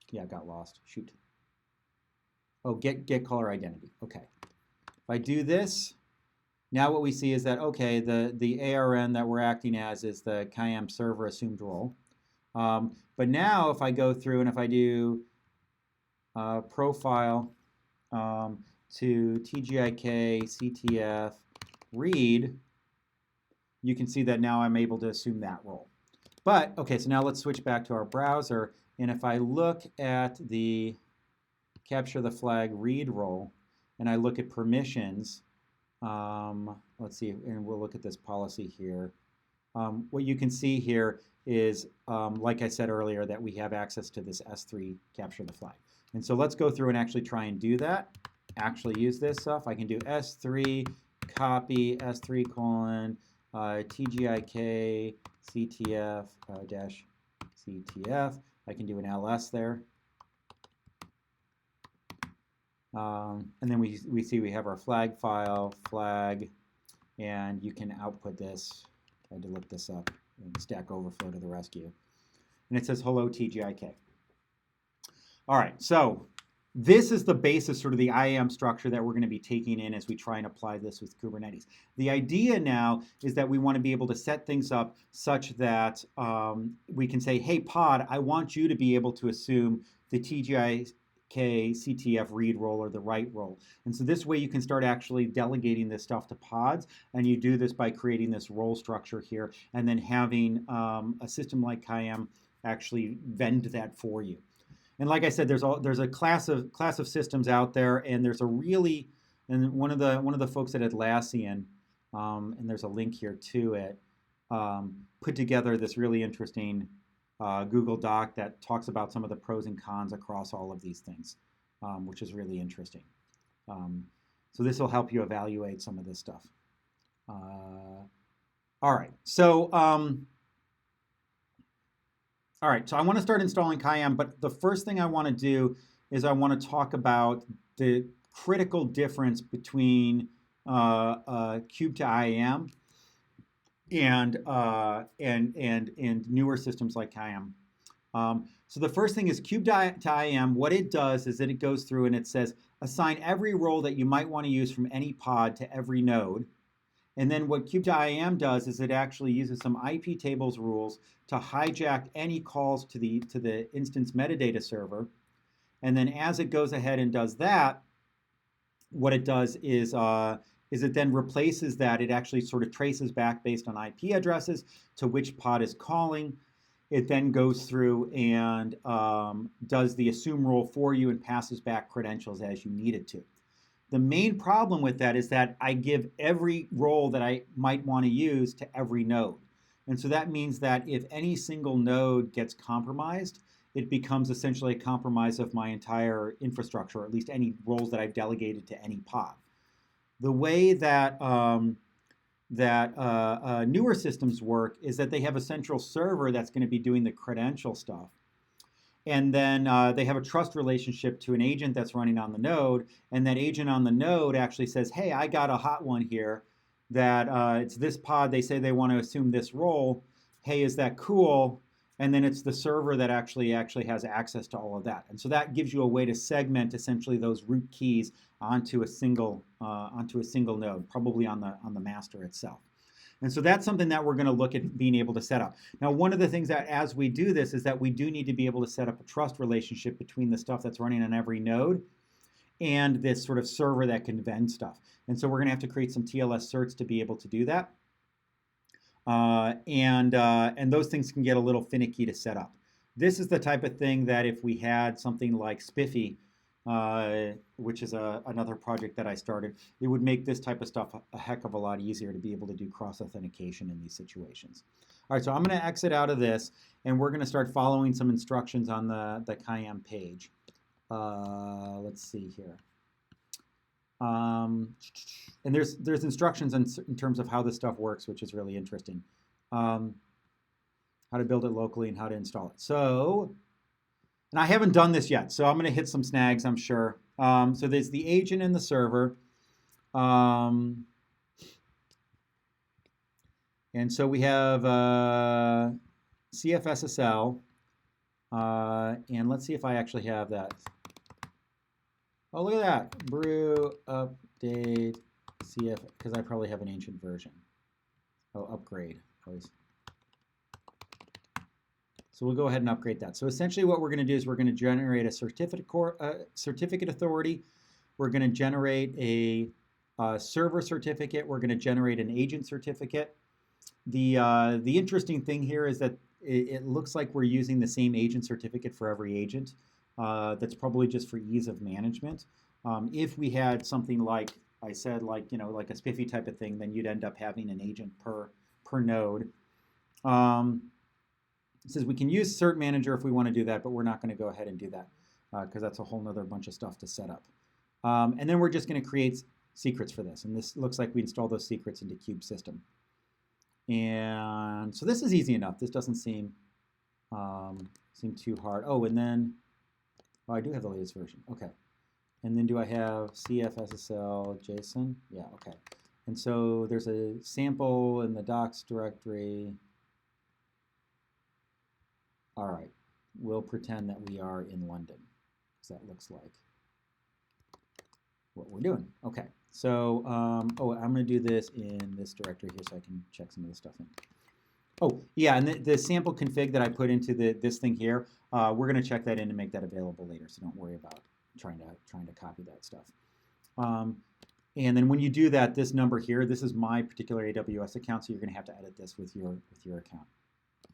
Yeah, it got lost. Shoot. Oh, get caller identity. Okay. If I do this, now what we see is that, okay, the ARN that we're acting as is the kiam server assumed role. But now if I go through and if I do profile to TGIK CTF read, you can see that now I'm able to assume that role. But, okay, so now let's switch back to our browser. And if I look at the capture the flag read role, and I look at permissions, let's see, and we'll look at this policy here. What you can see here is, like I said earlier, that we have access to this S3 capture the flag. And so let's go through and actually try and do that. Actually use this stuff. I can do S3 copy S3 colon TGI CTF dash CTF. I can do an LS there. And then we see we have our flag file, flag, and you can output this. I had to look this up. Stack Overflow to the rescue. And it says, hello, TGIK. All right, so this is the basis, sort of the IAM structure that we're going to be taking in as we try and apply this with Kubernetes. The idea now is that we want to be able to set things up such that we can say, hey, pod, I want you to be able to assume the TGI CTF read role or the write role. And so this way you can start actually delegating this stuff to pods, and you do this by creating this role structure here and then having a system like kiam actually vend that for you. And like I said, there's a class of systems out there, and there's a really, and one of the folks at Atlassian, and there's a link here to it, put together this really interesting Google Doc that talks about some of the pros and cons across all of these things, which is really interesting. So this will help you evaluate some of this stuff. All right, so so I want to start installing kiam, but the first thing I want to do is I want to talk about the critical difference between kube2iam and newer systems like kiam. So the first thing is kube2iam. What it does is that it goes through and it says assign every role that you might want to use from any pod to every node. And then what kube2iam does is it actually uses some IP tables rules to hijack any calls to the instance metadata server. And then as it goes ahead and does that, what it does is it then replaces that. It actually sort of traces back based on IP addresses to which pod is calling. It then goes through and does the assume role for you and passes back credentials as you need it to. The main problem with that is that I give every role that I might want to use to every node. And so that means that if any single node gets compromised, it becomes essentially a compromise of my entire infrastructure, or at least any roles that I've delegated to any pod. The way that newer systems work is that they have a central server that's going to be doing the credential stuff. And then they have a trust relationship to an agent that's running on the node. And that agent on the node actually says, hey, I got a hot one here that it's this pod. They say they want to assume this role. Hey, is that cool? And then it's the server that actually has access to all of that. And so that gives you a way to segment essentially those root keys onto a single node, probably on the master itself. And so that's something that we're going to look at being able to set up. Now, one of the things that as we do this is that we do need to be able to set up a trust relationship between the stuff that's running on every node and this sort of server that can vend stuff. And so we're going to have to create some TLS certs to be able to do that. And those things can get a little finicky to set up. This is the type of thing that if we had something like Spiffy, which is another project that I started, it would make this type of stuff a heck of a lot easier to be able to do cross-authentication in these situations. All right, so I'm going to exit out of this, and we're going to start following some instructions on the kiam page. Let's see here. And there's instructions in terms of how this stuff works, which is really interesting. How to build it locally and how to install it. So, and I haven't done this yet, so I'm going to hit some snags, I'm sure. So there's the agent and the server. And so we have CFSSL. And let's see if I actually have that. Oh, look at that. Brew, update, CF, because I probably have an ancient version. Oh, upgrade, please. So we'll go ahead and upgrade that. So essentially what we're going to do is we're going to generate a certificate authority. We're going to generate a server certificate. We're going to generate an agent certificate. The interesting thing here is that it looks like we're using the same agent certificate for every agent. That's probably just for ease of management. If we had something like I said like, like a spiffy type of thing, then you'd end up having an agent per node. It says we can use Cert Manager if we want to do that, but we're not going to go ahead and do that because that's a whole nother bunch of stuff to set up. And then we're just going to create secrets for this. And this looks like we install those secrets into Kube system. And so this is easy enough. This doesn't seem too hard. Oh, and then, I do have the latest version. Okay. And then do I have CFSSL JSON? Yeah, okay. And so there's a sample in the docs directory. All right, we'll pretend that we are in London, because that looks like what we're doing. Okay, so, I'm going to do this in this directory here so I can check some of the stuff in. Oh, yeah, and the sample config that I put into this thing here, we're going to check that in and make that available later, so don't worry about trying to copy that stuff. And then when you do that, this number here, this is my particular AWS account, so you're going to have to edit this with your account.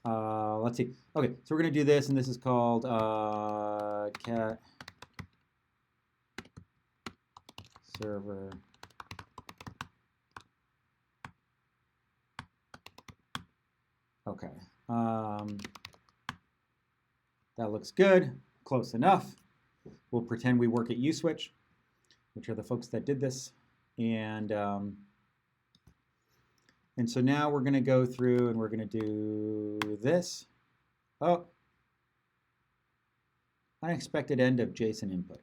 Let's see. Okay, so we're going to do this, and this is called cat server. Okay. That looks good. Close enough. We'll pretend we work at USwitch, which are the folks that did this. And so now we're going to go through and we're going to do this. Oh, unexpected end of JSON input.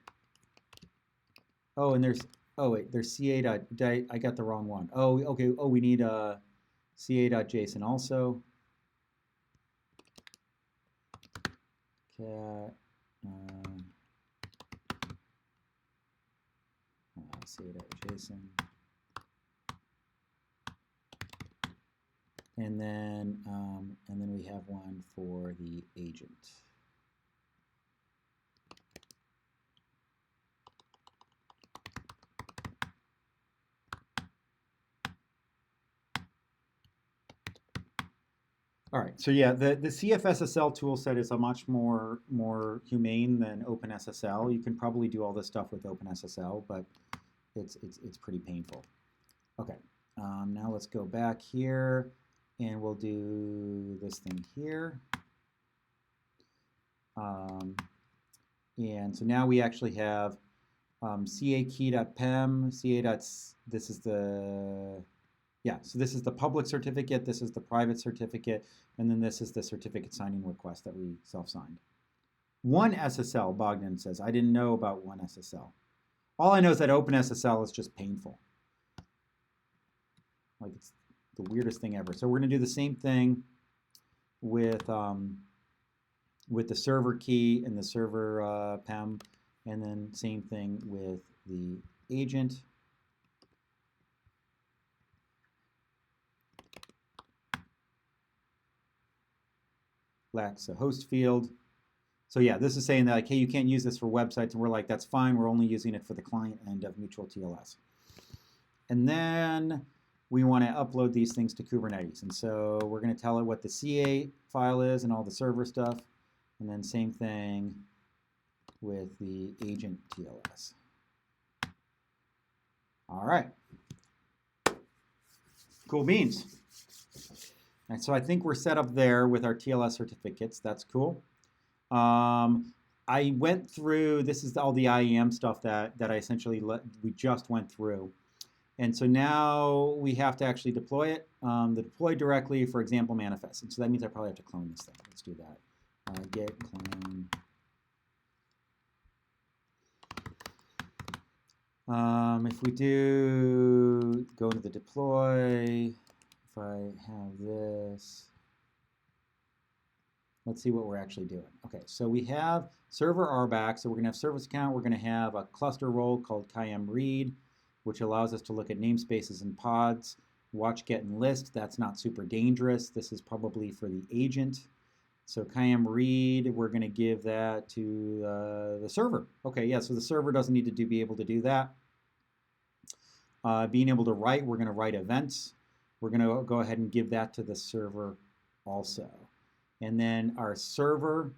Oh, and there's, oh wait, there's ca. I got the wrong one. Oh, okay. Oh, we need ca.json also. Cat ca.json. And then we have one for the agent. All right, so yeah, the CFSSL toolset is a much more humane than OpenSSL. You can probably do all this stuff with OpenSSL, but it's pretty painful. Okay, now let's go back here. And we'll do this thing here. And so now we actually have ca-key.pem, this is the, yeah, so this is the public certificate, this is the private certificate, and then this is the certificate signing request that we self-signed. One SSL, Bogdan says. I didn't know about one SSL. All I know is that OpenSSL is just painful. Like it's the weirdest thing ever. So we're going to do the same thing with the server key and the server PEM, and then same thing with the agent. Lacks a host field. So yeah, this is saying that like, hey, you can't use this for websites, and we're like, that's fine. We're only using it for the client end of mutual TLS. And then we want to upload these things to Kubernetes. And so we're going to tell it what the CA file is and all the server stuff. And then same thing with the agent TLS. All right. Cool beans. And so I think we're set up there with our TLS certificates. That's cool. I went through, this is all the IAM stuff that I essentially we just went through. And so now we have to actually deploy it. The deploy directly, for example, manifest. And so that means I probably have to clone this thing. Let's do that. Git clone. If we do go to the deploy, if I have this, let's see what we're actually doing. Okay, so we have server RBAC, so we're going to have service account. We're going to have a cluster role called kiam read, which allows us to look at namespaces and pods, watch, get, and list. That's not super dangerous. This is probably for the agent. So kiam read, we're going to give that to the server. Okay, yeah, so the server doesn't need to be able to do that. Being able to write, we're going to write events. We're going to go ahead and give that to the server also. And then our server,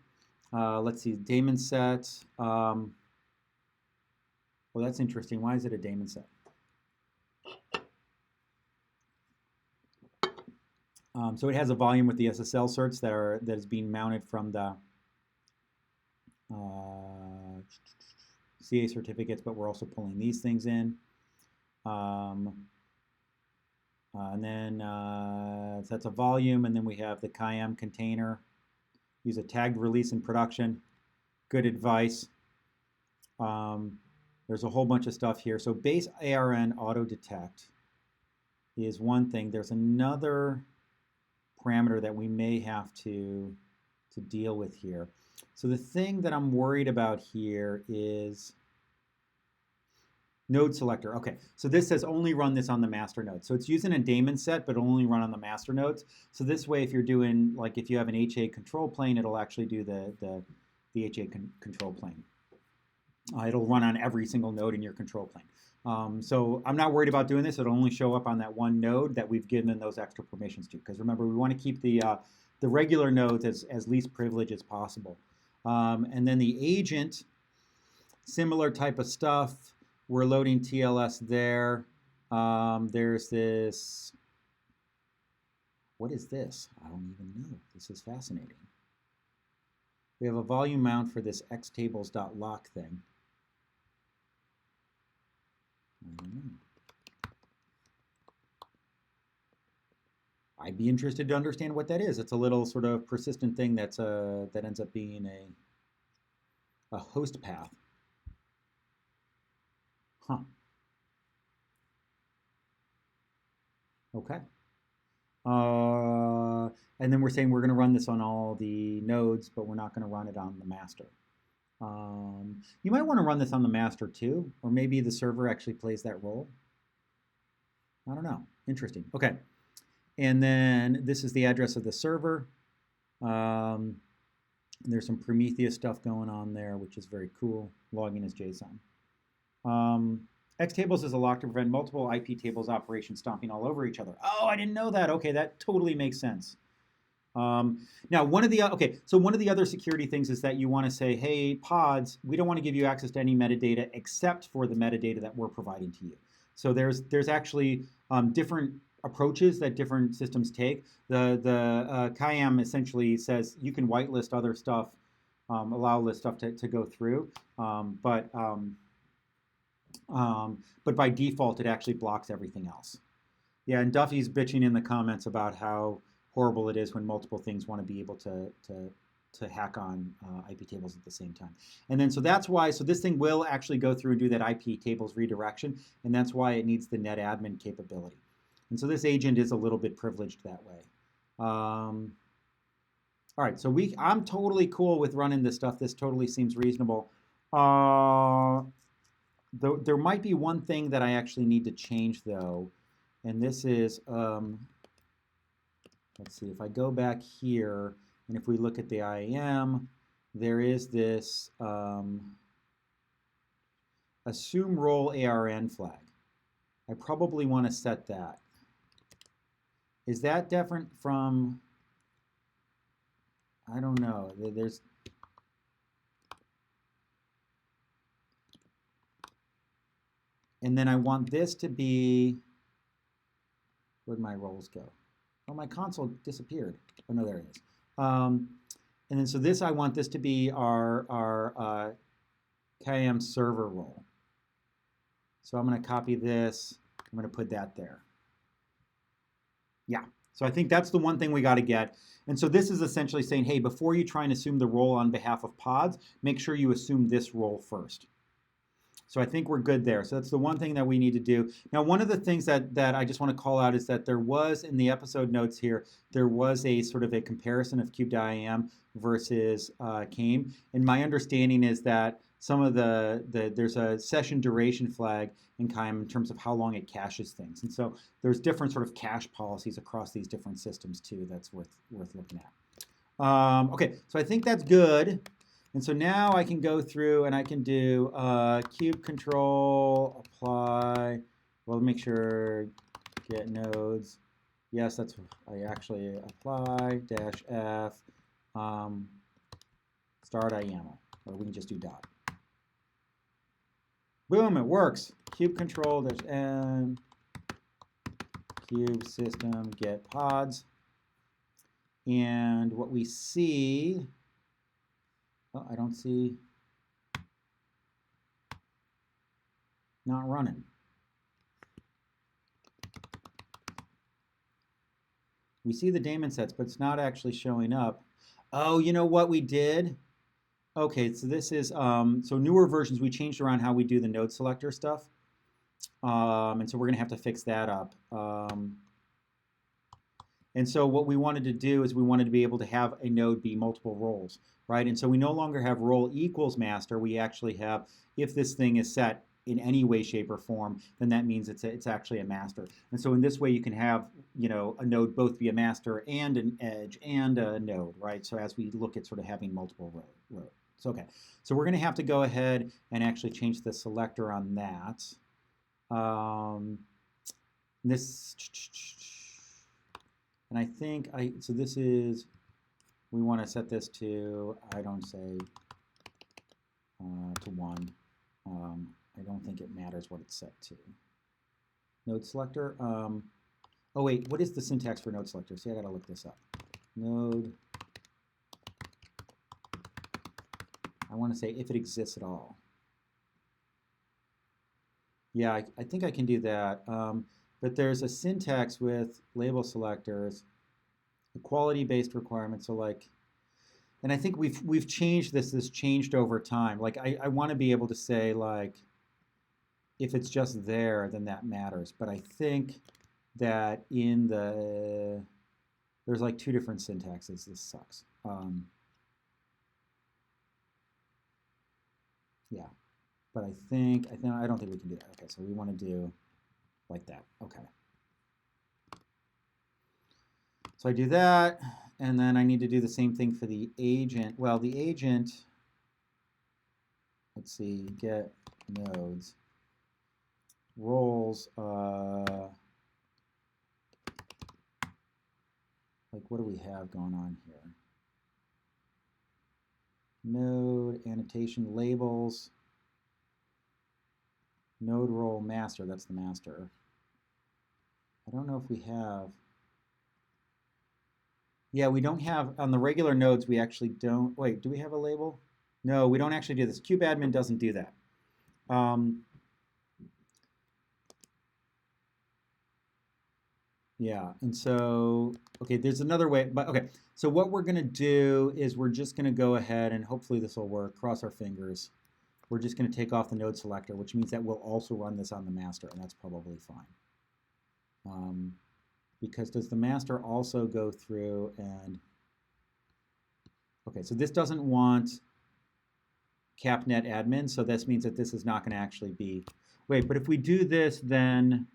let's see, daemon set. Well, that's interesting. Why is it a daemon set? So it has a volume with the SSL certs that is being mounted from the CA certificates, but we're also pulling these things in. And then so that's a volume, and then we have the kiam container. Use a tagged release in production. Good advice. There's a whole bunch of stuff here. So base ARN auto detect is one thing. There's another parameter that we may have to deal with here. So the thing that I'm worried about here is node selector. Okay, so this says only run this on the master node. So it's using a daemon set, but only run on the master nodes. So this way, if you're doing, like if you have an HA control plane, it'll actually do the HA control plane. It'll run on every single node in your control plane. So I'm not worried about doing this. It'll only show up on that one node that we've given those extra permissions to. Because remember, we want to keep the regular nodes as least privileged as possible. And then the agent, similar type of stuff. We're loading TLS there. There's this. What is this? I don't even know. This is fascinating. We have a volume mount for this xtables.lock thing. I don't know. I'd be interested to understand what that is. It's a little sort of persistent thing that's that ends up being a host path. Huh. Okay. And then we're saying we're going to run this on all the nodes, but we're not going to run it on the master. You might want to run this on the master too, or maybe the server actually plays that role. I don't know. Interesting. Okay. And then this is the address of the server. There's some Prometheus stuff going on there, which is very cool. Logging as JSON. Xtables is a lock to prevent multiple IP tables operations stomping all over each other. Oh, I didn't know that. Okay, that totally makes sense. Now, one of the other security things is that you want to say, hey, pods, we don't want to give you access to any metadata except for the metadata that we're providing to you. So there's actually different approaches that different systems take. The kiam essentially says you can whitelist other stuff, allow list stuff to go through, but by default it actually blocks everything else. Yeah, and Duffy's bitching in the comments about how horrible it is when multiple things want to be able to hack on IP tables at the same time. And then so that's why, so this thing will actually go through and do that IP tables redirection, and that's why it needs the netadmin capability. And so this agent is a little bit privileged that way. All right, so I'm totally cool with running this stuff. This totally seems reasonable. There might be one thing that I actually need to change though, and this is, let's see, if I go back here, and if we look at the IAM, there is this assume role ARN flag. I probably want to set that. Is that different from, I don't know, there's, and then I want this to be, where'd my roles go? Oh, my console disappeared. Oh, no, there it is. And then so this, I want this to be our kiam server role. So I'm going to copy this. I'm going to put that there. Yeah, so I think that's the one thing we got to get. And so this is essentially saying, hey, before you try and assume the role on behalf of pods, make sure you assume this role first. So I think we're good there. So that's the one thing that we need to do. Now, one of the things that I just want to call out is that there was, in the episode notes here, there was a sort of a comparison of kube2iam versus kiam. And my understanding is that some of there's a session duration flag in kiam in terms of how long it caches things. And so there's different sort of cache policies across these different systems too that's worth looking at. Okay, so I think that's good. And so now I can go through and I can do kube control, apply, well, make sure, get nodes. Yes, that's, I actually apply, -f, start IAML, or we can just do dot. Boom, it works. Kube control -n, kube system, get pods. And what we see, oh, I don't see, not running. We see the daemon sets, but it's not actually showing up. Oh, you know what we did? Okay, so this is, so newer versions, we changed around how we do the node selector stuff. And so we're going to have to fix that up. And so what we wanted to do is we wanted to be able to have a node be multiple roles, right? And so we no longer have role equals master. We actually have, if this thing is set in any way, shape, or form, then that means it's actually a master. And so in this way, you can have, you know, a node both be a master and an edge and a node, right? So as we look at sort of having multiple rows. Okay, so we're going to have to go ahead and actually change the selector on that. This, and I think so this is, we want to set this to, I don't say, to 1. I don't think it matters what it's set to. Node selector, oh wait, what is the syntax for node selector? See, I gotta look this up. Node, I want to say if it exists at all. Yeah, I think I can do that. But there's a syntax with label selectors, quality-based requirements. So like, and I think we've changed this. This changed over time. Like I want to be able to say like, if it's just there, then that matters. But I think that in the, there's like 2 different syntaxes. This sucks. Yeah, but I don't think we can do that. Okay, so we want to do like that. Okay. So I do that, and then I need to do the same thing for the agent. Well, the agent, let's see, get nodes, roles, like what do we have going on here? Node, annotation, labels, node role master, that's the master. I don't know if we have, yeah, we don't have, on the regular nodes, we actually don't, wait, do we have a label? No, we don't actually do this. Kube2iam doesn't do that. Yeah, and so, okay, there's another way, but okay. So what we're gonna do is we're just gonna go ahead and hopefully this will work, cross our fingers. We're just gonna take off the node selector, which means that we'll also run this on the master, and that's probably fine. Because does the master also go through and, okay, so this doesn't want capnet admin, so this means that this is not gonna actually be, wait, but if we do this, then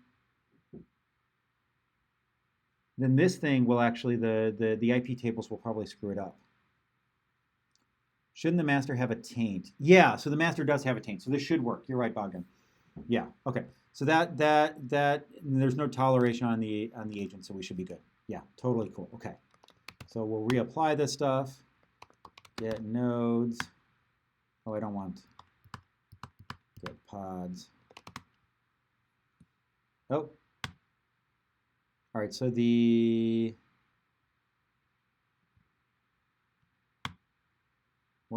this thing will actually, the IP tables will probably screw it up. Shouldn't the master have a taint? Yeah, so the master does have a taint, so this should work. You're right, Bogdan. Yeah, okay. So that there's no toleration on the agent, so we should be good. Yeah, totally cool. Okay. So we'll reapply this stuff. Get nodes. Oh, I don't want get pods. Oh. All right, so we're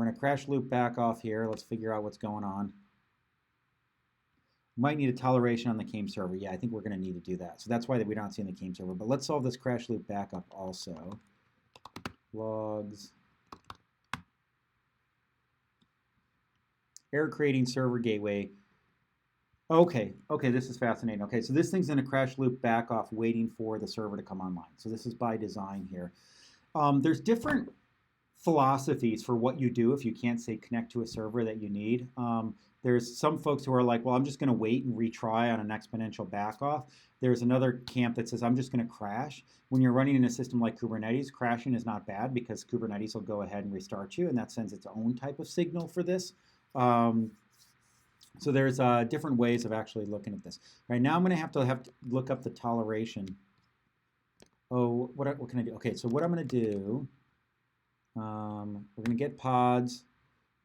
going to crash loop back off here. Let's figure out what's going on. Might need a toleration on the kiam server. Yeah, I think we're going to need to do that. So that's why we don't see in the kiam server. But let's solve this crash loop backup also. Logs. Error creating server gateway. Okay, this is fascinating. Okay, so this thing's in a crash loop back off waiting for the server to come online. So this is by design here. There's different philosophies for what you do if you can't say connect to a server that you need. There's some folks who are like, well, I'm just going to wait and retry on an exponential backoff. There's another camp that says I'm just going to crash. When you're running in a system like Kubernetes, crashing is not bad because Kubernetes will go ahead and restart you, and that sends its own type of signal for this. So there's different ways of actually looking at this. Right now, I'm going to have to look up the toleration. Oh, what can I do? Okay, so what I'm going to do, we're going to get pods.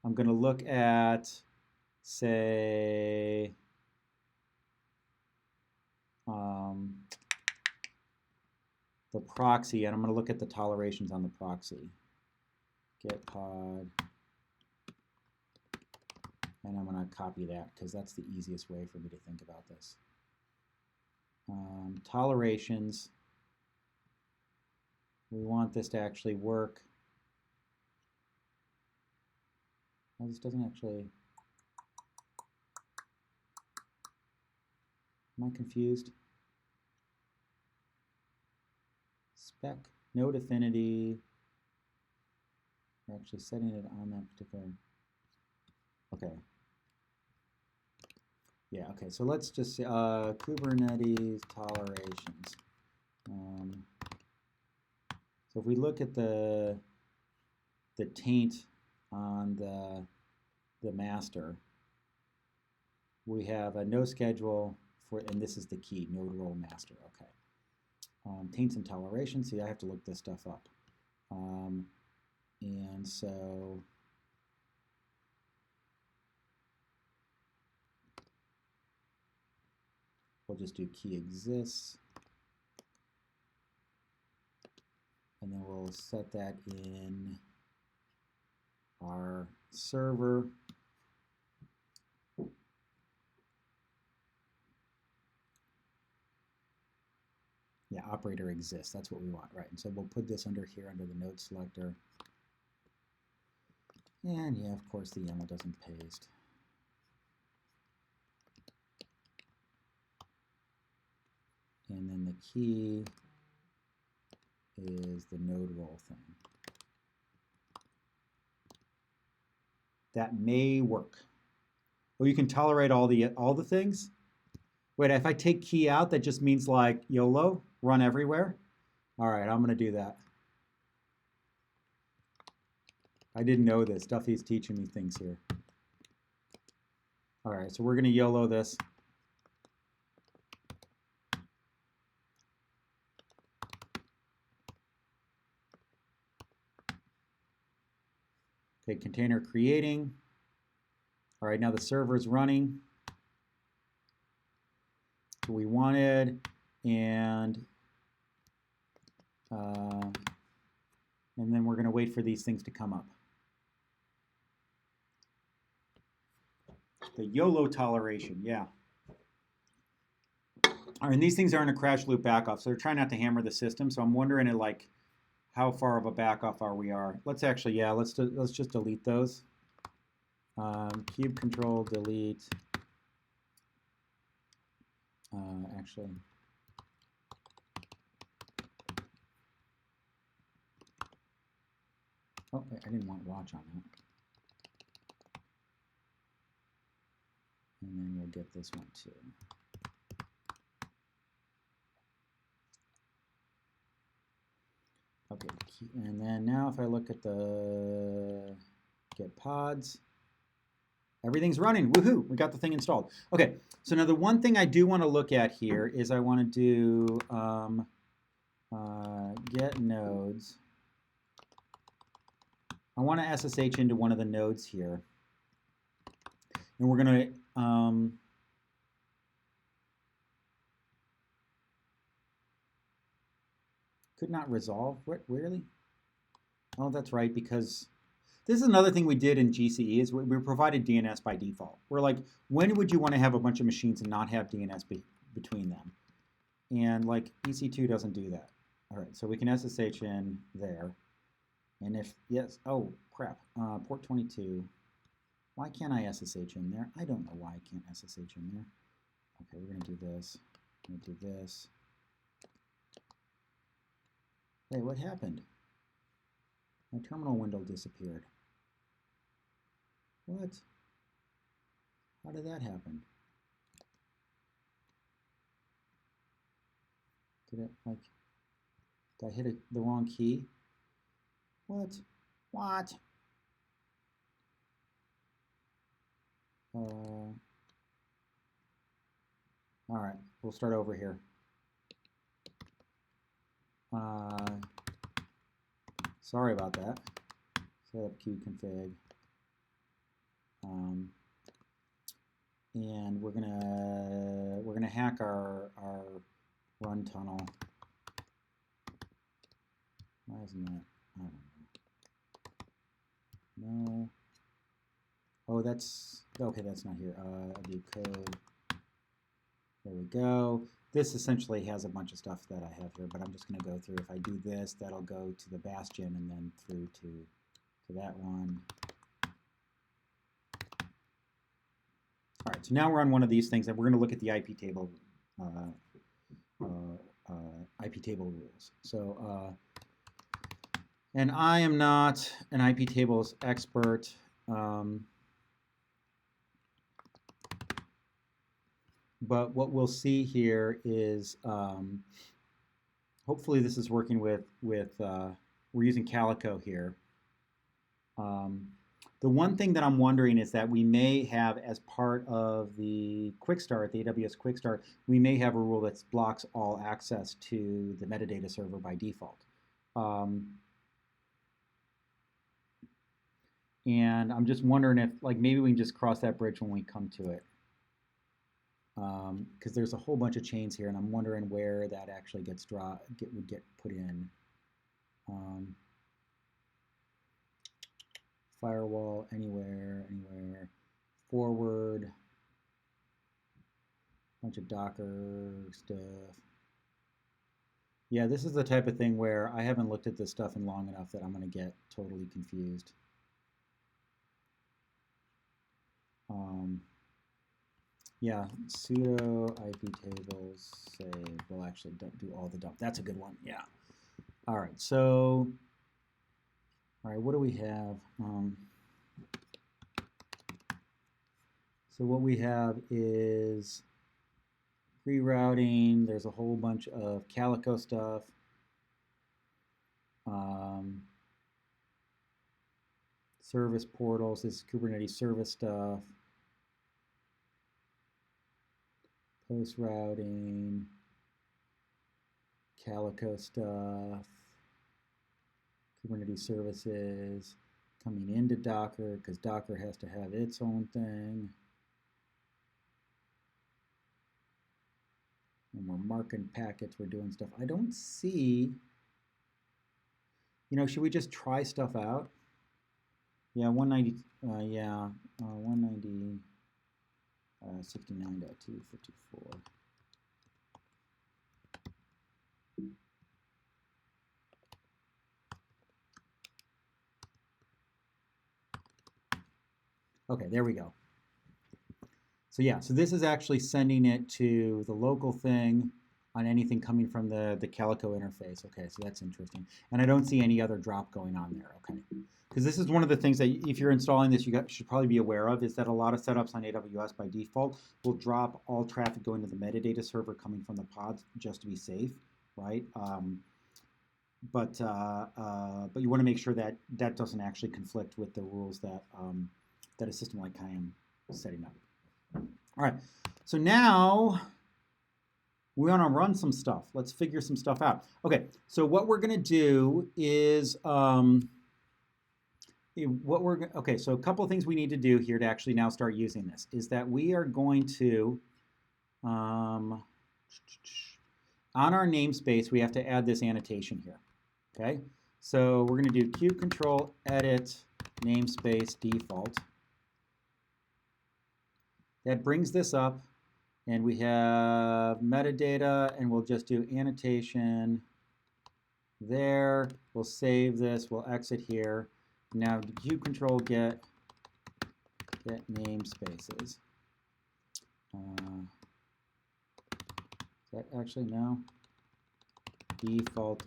I'm going to look at, say, the proxy, and I'm going to look at the tolerations on the proxy. Get pod, and I'm going to copy that because that's the easiest way for me to think about this. Tolerations, we want this to actually work. Oh, this doesn't actually, am I confused? Spec, node affinity, we're actually setting it on that particular, okay. Yeah, okay, so let's just say Kubernetes tolerations. So if we look at the taint on the master, we have a no schedule for, and this is the key, node role master, okay. Taints and toleration, see I have to look this stuff up. And so, we'll just do key exists. And then we'll set that in our server. Yeah, operator exists. That's what we want, right? And so we'll put this under here under the node selector. And yeah, of course, the YAML doesn't paste. And then the key is the node role thing. That may work. Oh, you can tolerate all the things? Wait, if I take key out, that just means like YOLO, run everywhere? All right, I'm going to do that. I didn't know this. Duffy's teaching me things here. All right, so we're going to YOLO this. Okay, container creating. All right, now the server is running. So we wanted, and then we're going to wait for these things to come up. The YOLO toleration, yeah. All right, and these things are in a crash loop backoff, so they're trying not to hammer the system. So I'm wondering, like, how far of a backoff we are. Let's actually, yeah, let's just delete those. Cube control delete. Actually. Oh, I didn't want watch on that. And then we'll get this one too. Okay, and then now if I look at the get pods, everything's running. Woohoo! We got the thing installed. Okay, so now the one thing I do want to look at here is I want to do get nodes. I want to SSH into one of the nodes here. And we're going to could not resolve. What, really? Oh, that's right, because this is another thing we did in GCE is we provided DNS by default. We're like, when would you want to have a bunch of machines and not have DNS between them? And like EC2 doesn't do that. All right, so we can SSH in there. And if, yes, oh, crap, port 22. Why can't I SSH in there? I don't know why I can't SSH in there. Okay, we're going to do this. We're going to do this. Hey, what happened? My terminal window disappeared. What? How did that happen? Did it, like, did I hit the wrong key? What? What? All right, we'll start over here. Sorry about that. Set up kubeconfig. And we're gonna hack our run tunnel. Why isn't that? I don't know. No. Oh, that's okay. That's not here. I'll do code. There we go. This essentially has a bunch of stuff that I have here, but I'm just going to go through. If I do this, that'll go to the bastion and then through to that one. All right, so now we're on one of these things, and we're going to look at the IP table rules. So, and I am not an IP tables expert. But what we'll see here is, hopefully this is working with we're using Calico here. The one thing that I'm wondering is that we may have, as part of the quick start, the AWS quick start, we may have a rule that blocks all access to the metadata server by default. And I'm just wondering if, like, maybe we can just cross that bridge when we come to it. Because there's a whole bunch of chains here, and I'm wondering where that actually would get put in. Firewall, anywhere, forward, bunch of Docker stuff. Yeah, this is the type of thing where I haven't looked at this stuff in long enough that I'm going to get totally confused. Yeah, sudo IP tables say we'll actually do all the dump. That's a good one. Yeah. All right. So, all right. What do we have? So what we have is rerouting. There's a whole bunch of Calico stuff. Service portals. This is Kubernetes service stuff. Post routing, Calico stuff, Kubernetes services, coming into Docker, because Docker has to have its own thing. And we're marking packets, we're doing stuff. I don't see, should we just try stuff out? Yeah, 190, 190. 69.254. Okay, there we go. So yeah, so this is actually sending it to the local thing on anything coming from the Calico interface. Okay, so that's interesting. And I don't see any other drop going on there. Okay. Because this is one of the things that if you're installing this, should probably be aware of, is that a lot of setups on AWS by default will drop all traffic going to the metadata server coming from the pods just to be safe, right? But you want to make sure that that doesn't actually conflict with the rules that that a system like Kiam is setting up. All right, so now we want to run some stuff. Let's figure some stuff out. Okay, so what we're going to do is so a couple of things we need to do here to actually now start using this is that we are going to, on our namespace, we have to add this annotation here, okay? So we're going to do kube edit namespace default. That brings this up, and we have metadata, and we'll just do annotation there. We'll save this, we'll exit here. Now kube get namespaces. Is that actually no? Default.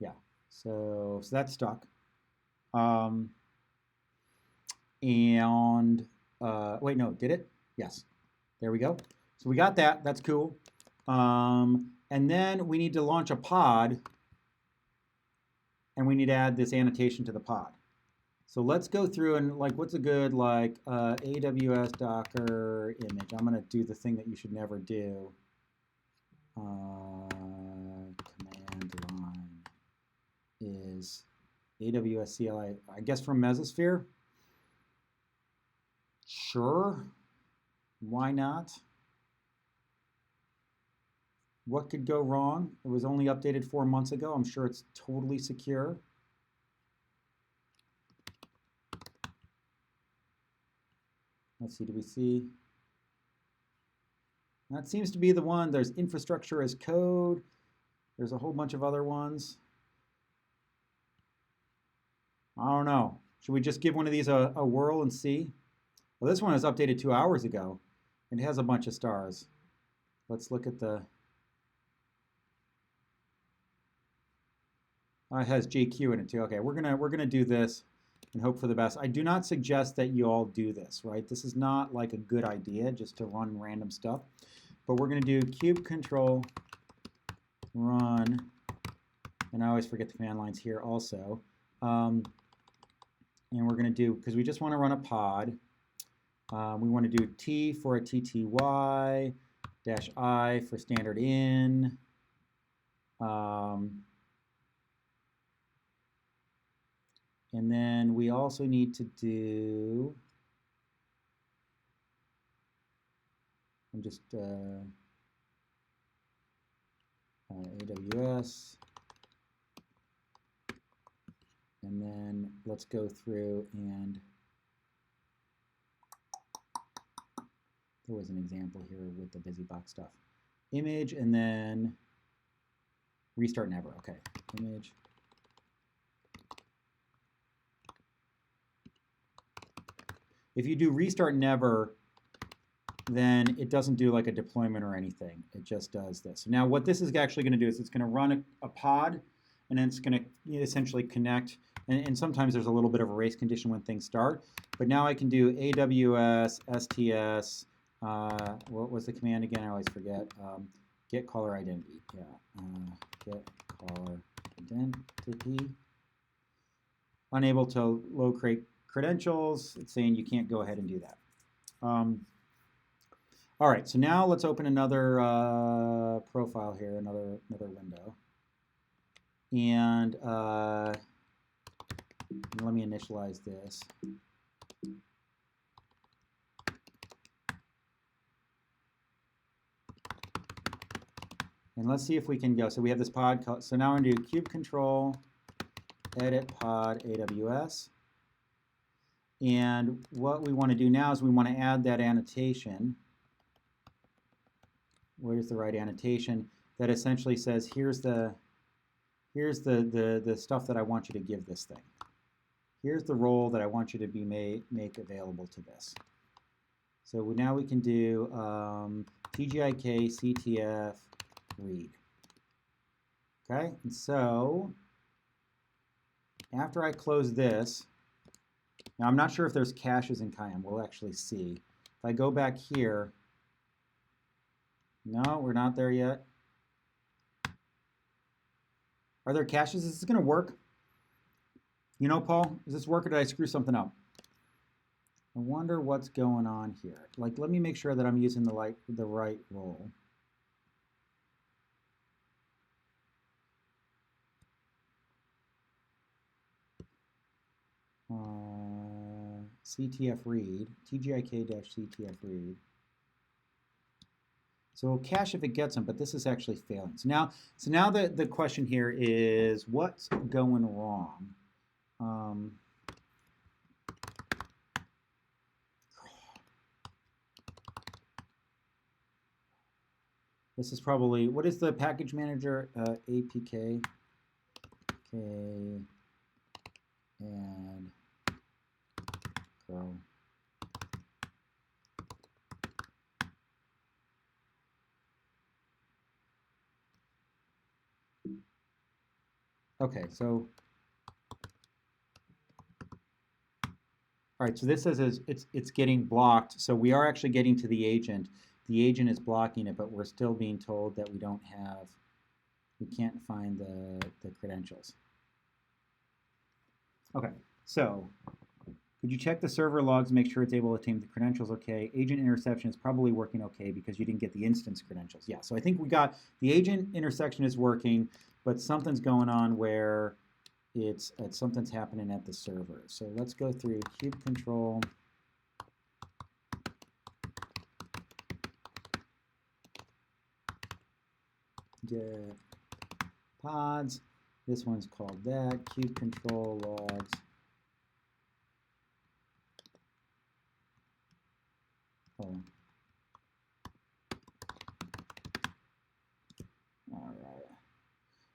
Yeah. So that's stuck. Wait, no, did it? Yes. There we go. So we got that. That's cool. And then we need to launch a pod, and we need to add this annotation to the pod. So let's go through and what's a good AWS Docker image? I'm going to do the thing that you should never do. Command line is AWS CLI, I guess from Mesosphere. Sure. Why not? What could go wrong? It was only updated 4 months ago. I'm sure it's totally secure. Let's see, do we see? That seems to be the one. There's infrastructure as code. There's a whole bunch of other ones. I don't know. Should we just give one of these a whirl and see? Well, this one is updated 2 hours ago. It has a bunch of stars. Let's look at the... Oh, it has JQ in it too. Okay, we're gonna do this and hope for the best. I do not suggest that you all do this, right? This is not like a good idea just to run random stuff. But we're gonna do kube control run, and I always forget the command lines here also. And we're gonna do, because we just want to run a pod. We want to do T for a TTY, -I for standard in. And then we also need to do, I'm just AWS, and then let's go through and there was an example here with the BusyBox stuff. Image and then restart never. Okay, image. If you do restart never, then it doesn't do like a deployment or anything. It just does this. Now what this is actually going to do is it's going to run a pod, and then it's going to essentially connect. And sometimes there's a little bit of a race condition when things start. But now I can do AWS, STS, what was the command again? I always forget. Get caller identity. Yeah, get caller identity. Unable to locate credentials. It's saying you can't go ahead and do that. All right, so now let's open another profile here, another window. And let me initialize this. And let's see if we can go. So we have this pod called, so now I'm going to do kube control, edit pod AWS. And what we want to do now is we want to add that annotation. Where's the right annotation? That essentially says, here's the stuff that I want you to give this thing. Here's the role that I want you to be make available to this. So now we can do TGI CTF read. Okay, and so after I close this, now I'm not sure if there's caches in kiam. We'll actually see. If I go back here, no, we're not there yet. Are there caches? Is this going to work? You know, Paul, does this work or did I screw something up? I wonder what's going on here. Like, let me make sure that I'm using the right role. CTF read, TGIK-CTF read. So we'll cache if it gets them, but this is actually failing. So now the question here is, what's going wrong? This is probably, what is the package manager? APK, and grow. Okay, so all right, so this says it's getting blocked. So we are actually getting to the agent. The agent is blocking it, but we're still being told that we can't find the credentials. Okay, so could you check the server logs, make sure it's able to obtain the credentials okay? Agent interception is probably working okay because you didn't get the instance credentials. Yeah, so I think we got the agent intersection is working, but something's going on where something's happening at the server. So let's go through kube control. get pods. This one's called that, kube control logs. Oh.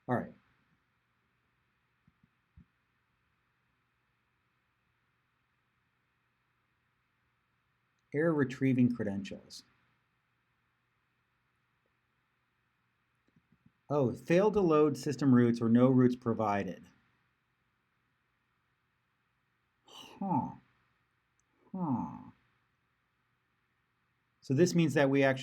All right. Error retrieving credentials. Oh, failed to load system roots or no roots provided. Huh. So this means that we're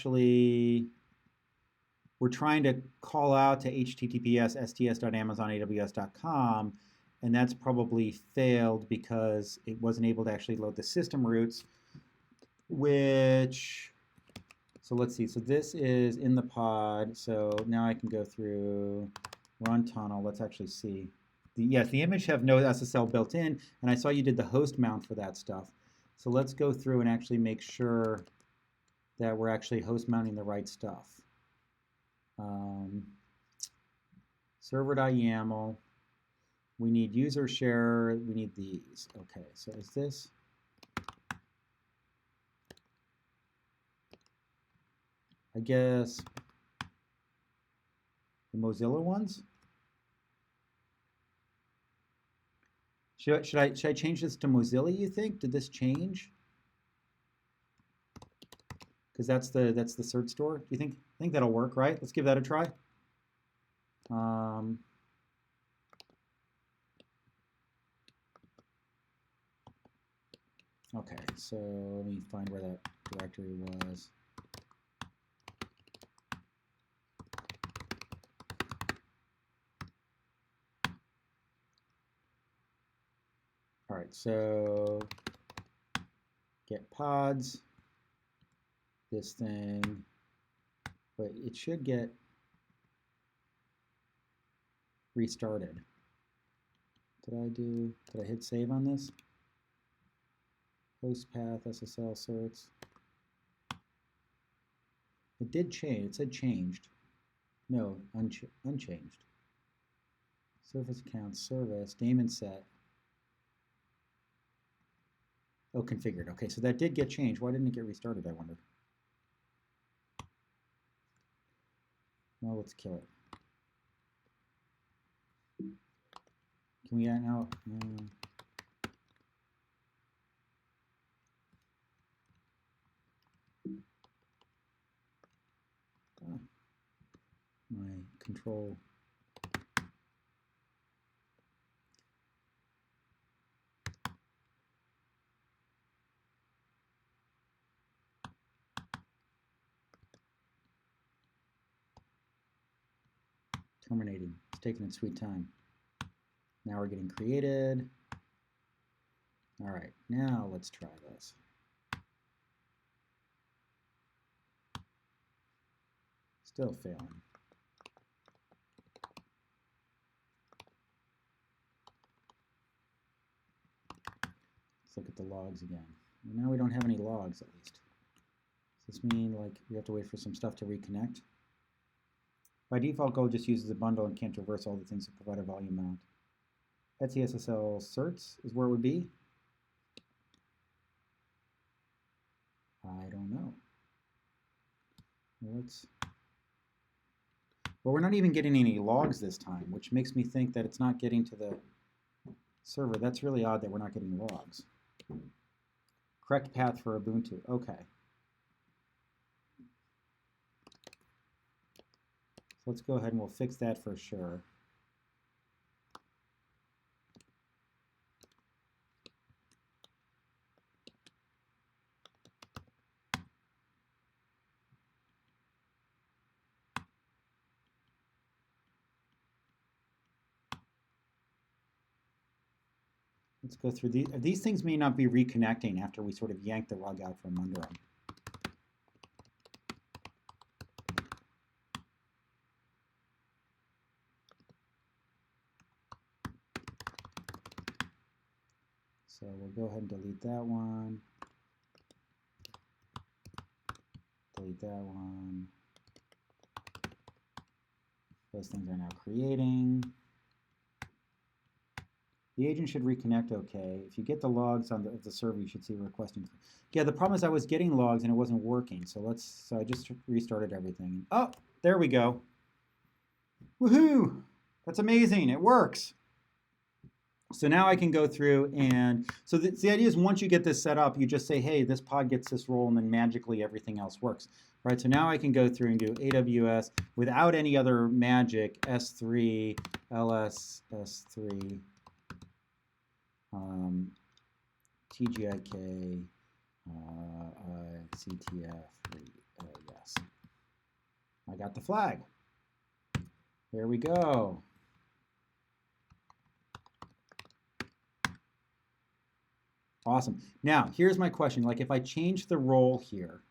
trying to call out to https://sts.amazonaws.com, and that's probably failed because it wasn't able to actually load the system roots, so let's see. So this is in the pod. So now I can go through run tunnel. Let's actually see. Yes, the image have no SSL built in, and I saw you did the host mount for that stuff. So let's go through and actually make sure that we're actually host mounting the right stuff. Server.yaml. We need user share. We need these. Okay, so is this? I guess the Mozilla ones. Should I change this to Mozilla, you think? Did this change? Because that's the cert store. Do you think that'll work, right? Let's give that a try. Okay, so let me find where that directory was. All right, so get pods, this thing, but it should get restarted. Did I hit save on this? Host path, SSL certs. It did change, it said changed. No, unchanged. Service account, service, daemon set. Oh, configured. Okay, so that did get changed. Why didn't it get restarted, I wonder? Well, let's kill it. Can we add now? My control. Terminating. It's taking its sweet time. Now we're getting created. All right, now let's try this. Still failing. Let's look at the logs again. Now we don't have any logs, at least. Does this mean like we have to wait for some stuff to reconnect? By default, Go just uses a bundle and can't traverse all the things that provide a volume mount. Etsy SSL certs is where it would be. I don't know. Well, we're not even getting any logs this time, which makes me think that it's not getting to the server. That's really odd that we're not getting logs. Correct path for Ubuntu. Okay. So let's go ahead and we'll fix that for sure. Let's go through these. These things may not be reconnecting after we sort of yank the rug out from under them. So we'll go ahead and delete that one. Delete that one. Those things are now creating. The agent should reconnect okay. If you get the logs on the server, you should see requesting. Yeah, the problem is I was getting logs and it wasn't working. So I just restarted everything. Oh, there we go. Woohoo! That's amazing. It works. So now I can go through and, so the idea is once you get this set up, you just say, hey, this pod gets this role and then magically everything else works. Right, so now I can go through and do AWS without any other magic, S3, LS, S3, TGIK, CTF, yes. I got the flag. There we go. Awesome. Now, here's my question. Like if I change the role here,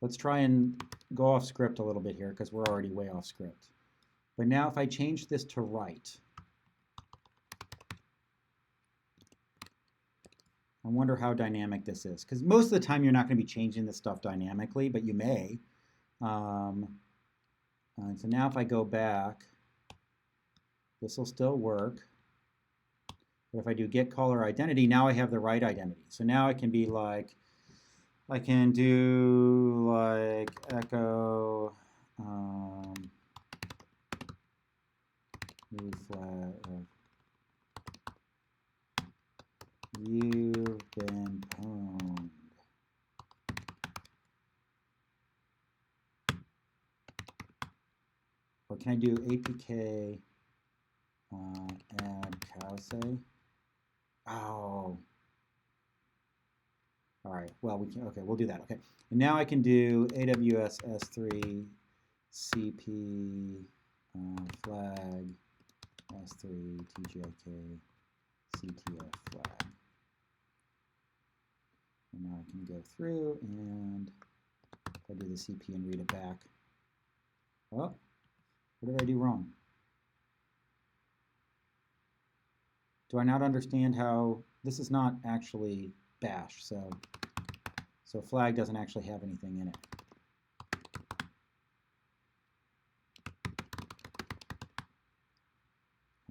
let's try and go off script a little bit here because we're already way off script. But now if I change this to write, I wonder how dynamic this is. Because most of the time you're not going to be changing this stuff dynamically, but you may. And so now if I go back, this will still work. But if I do get caller identity, now I have the right identity. So now I can be like, I can do like echo new flag. You've been pwned. Or can I do APK add cowsay? Oh. All right, well, we can, okay, we'll do that, okay. And now I can do AWS S3 CP flag S3 TGIK CTF flag. And now I can go through and if I do the CP and read it back. Oh, what did I do wrong? Do I not understand how, this is not actually bash, so flag doesn't actually have anything in it.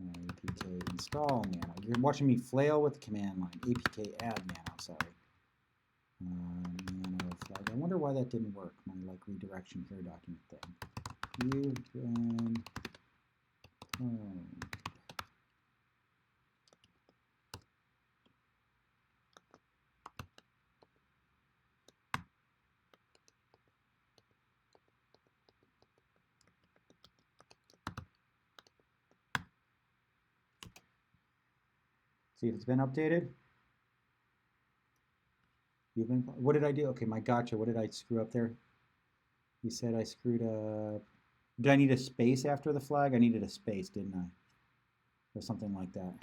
APK install nano. You're watching me flail with the command line. APK add nano, sorry. Nano flag. I wonder why that didn't work, my like redirection here document thing. You've been pwned. See if it's been updated. What did I do? Okay, my gotcha. What did I screw up there? You said I screwed up. Did I need a space after the flag? I needed a space, didn't I? Or something like that.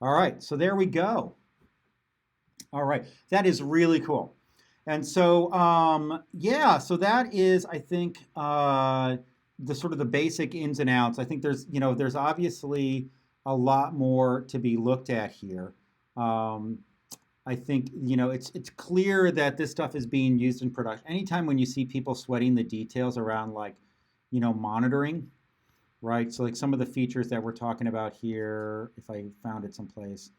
All right, so there we go. All right, that is really cool. And so, yeah, so that is, I think, the sort of the basic ins and outs. I think there's, there's obviously a lot more to be looked at here. I think, it's clear that this stuff is being used in production. Anytime when you see people sweating the details around like, monitoring, right? So like some of the features that we're talking about here, if I found it someplace,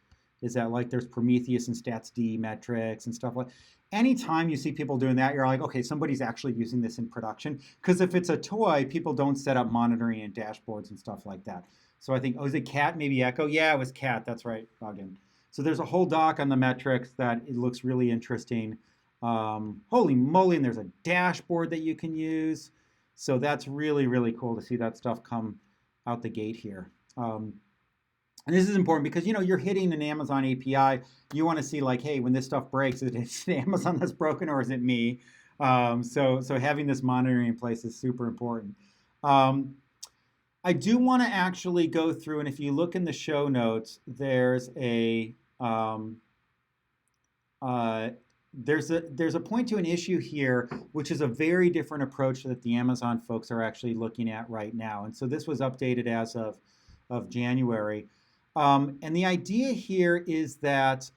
is that like there's Prometheus and StatsD metrics and stuff like. Anytime you see people doing that, you're like, okay, somebody's actually using this in production. Because if it's a toy, people don't set up monitoring and dashboards and stuff like that. So I think, oh, is it cat, maybe echo? Yeah, it was cat, that's right, logged in. So there's a whole doc on the metrics that it looks really interesting. Holy moly, and there's a dashboard that you can use. So that's really, really cool to see that stuff come out the gate here. And this is important because, you're hitting an Amazon API. You want to see like, hey, when this stuff breaks, is it Amazon that's broken or is it me? So having this monitoring in place is super important. I do want to actually go through, and if you look in the show notes, there's a point to an issue here, which is a very different approach that the Amazon folks are actually looking at right now. And so this was updated as of January. And the idea here is that,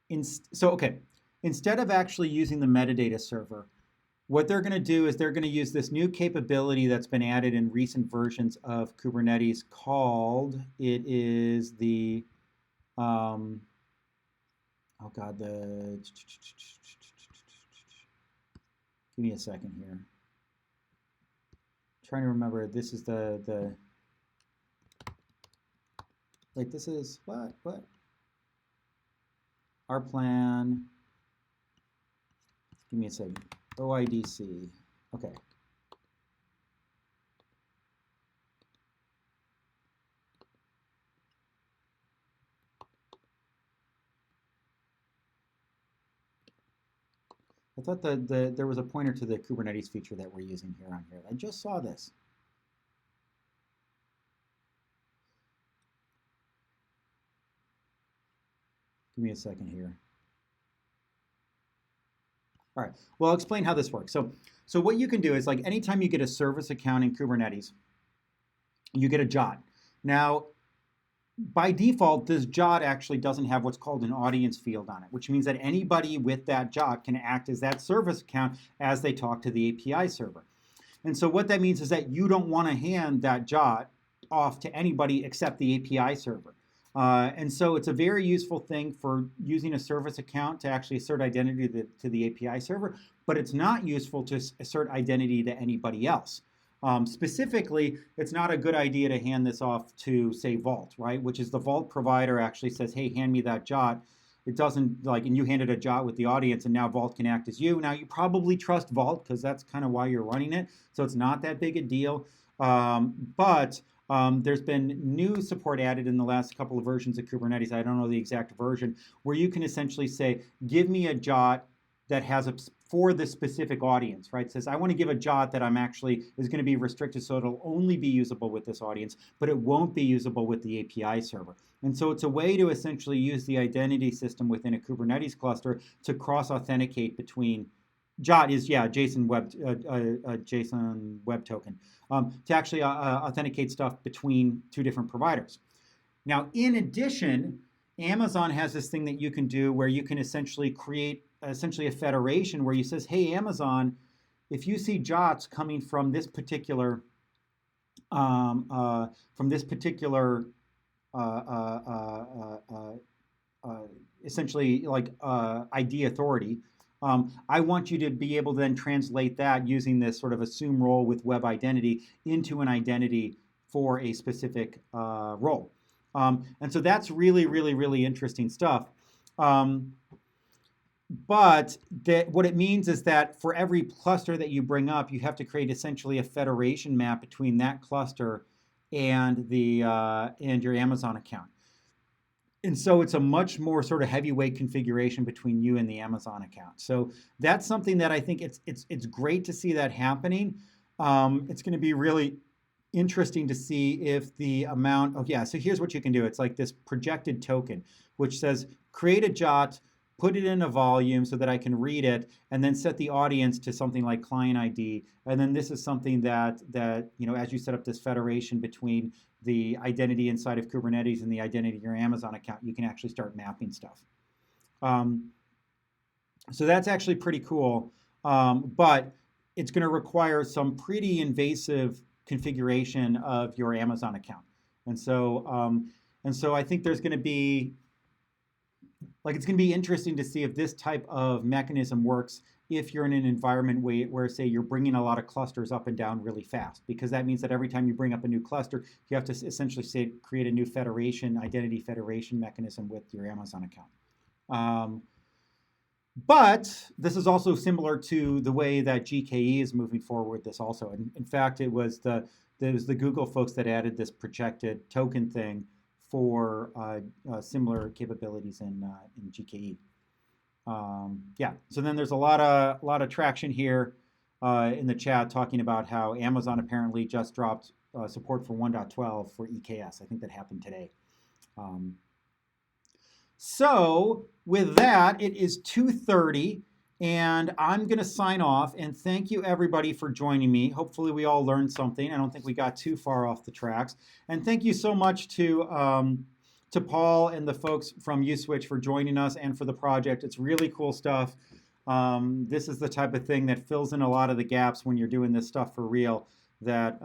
instead of actually using the metadata server, what they're going to do is they're going to use this new capability that's been added in recent versions of Kubernetes called, it is the, oh God, give me a second here. I'm trying to remember, this is wait, this is, what? Our plan, give me a second. OIDC. Okay. I thought there was a pointer to the Kubernetes feature that we're using here on here. I just saw this. Give me a second here. All right, well, I'll explain how this works. So what you can do is, like, anytime you get a service account in Kubernetes, you get a job. Now, by default, this job actually doesn't have what's called an audience field on it, which means that anybody with that job can act as that service account as they talk to the API server. And so what that means is that you don't want to hand that job off to anybody except the API server. And so it's a very useful thing for using a service account to actually assert identity to the API server, but it's not useful to assert identity to anybody else. Specifically, it's not a good idea to hand this off to, say, Vault, right? Which is the Vault provider actually says, hey, hand me that JOT. It doesn't, like, and you handed a JOT with the audience, and now Vault can act as you. Now, you probably trust Vault because that's kind of why you're running it, so it's not that big a deal. But there's been new support added in the last couple of versions of Kubernetes, I don't know the exact version, where you can essentially say, give me a JOT that has for the specific audience, right? It says, I want to give a JOT that I'm actually is going to be restricted, so it'll only be usable with this audience, but it won't be usable with the API server. And so it's a way to essentially use the identity system within a Kubernetes cluster to cross-authenticate between JOT is, yeah, JSON Web Token, to actually authenticate stuff between two different providers. Now, in addition, Amazon has this thing that you can do where you can essentially create a federation where you says, hey, Amazon, if you see JOTs coming from this particular essentially like ID authority, I want you to be able to then translate that using this sort of assume role with web identity into an identity for a specific role. And so that's really, really, really interesting stuff. But what it means is that for every cluster that you bring up, you have to create essentially a federation map between that cluster and your Amazon account. And so it's a much more sort of heavyweight configuration between you and the Amazon account. So that's something that I think it's great to see that happening. It's going to be really interesting to see if the amount of, yeah, so here's what you can do. It's like this projected token, which says create a JOT, put it in a volume so that I can read it, and then set the audience to something like client ID. And then this is something that you know, as you set up this federation between the identity inside of Kubernetes and the identity in your Amazon account, you can actually start mapping stuff. So that's actually pretty cool, but it's going to require some pretty invasive configuration of your Amazon account. And so I think there's going to be, like, it's going to be interesting to see if this type of mechanism works if you're in an environment where, say, you're bringing a lot of clusters up and down really fast, because that means that every time you bring up a new cluster, you have to essentially create a new identity federation mechanism with your Amazon account. But this is also similar to the way that GKE is moving forward with this also. And in fact, it was the Google folks that added this projected token thing for similar capabilities in GKE. Yeah, so then there's a lot of traction here in the chat talking about how Amazon apparently just dropped support for 1.12 for EKS. I think that happened today. So with that, it is 2:30, and I'm going to sign off. And thank you, everybody, for joining me. Hopefully, we all learned something. I don't think we got too far off the tracks. And thank you so much to Paul and the folks from USwitch for joining us and for the project. It's really cool stuff. This is the type of thing that fills in a lot of the gaps when you're doing this stuff for real. That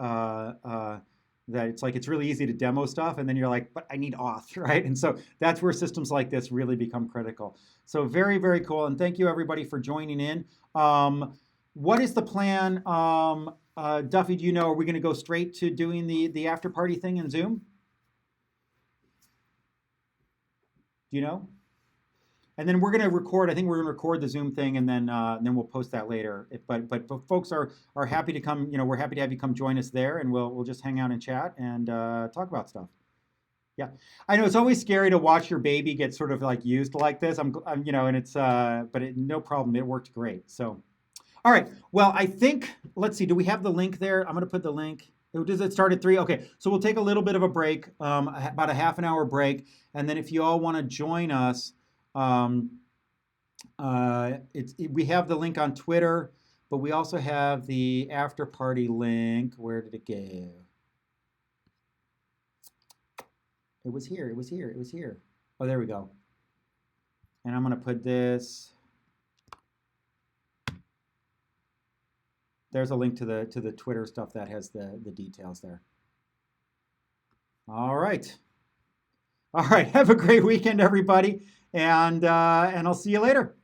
that it's like it's really easy to demo stuff, and then you're like, but I need auth, right? And so that's where systems like this really become critical. So very, very cool, and thank you everybody for joining in. What is the plan? Duffy, do you know, are we going to go straight to doing the after party thing in Zoom? Do you know? And then we're going to record. I think we're going to record the Zoom thing, and then we'll post that later. But folks are happy to come. We're happy to have you come join us there, and we'll just hang out and chat and talk about stuff. Yeah, I know it's always scary to watch your baby get sort of like used like this. I'm and it's no problem. It worked great. So, all right. Well, I think let's see. Do we have the link there? I'm going to put the link. Does it start at 3? Okay, so we'll take a little bit of a break, about a half an hour break, and then if you all want to join us. We have the link on Twitter, but we also have the after party link. Where did it go? It was here. It was here. It was here. Oh, there we go. And I'm going to put this. There's a link to the Twitter stuff that has the details there. All right. All right. Have a great weekend, everybody. And I'll see you later.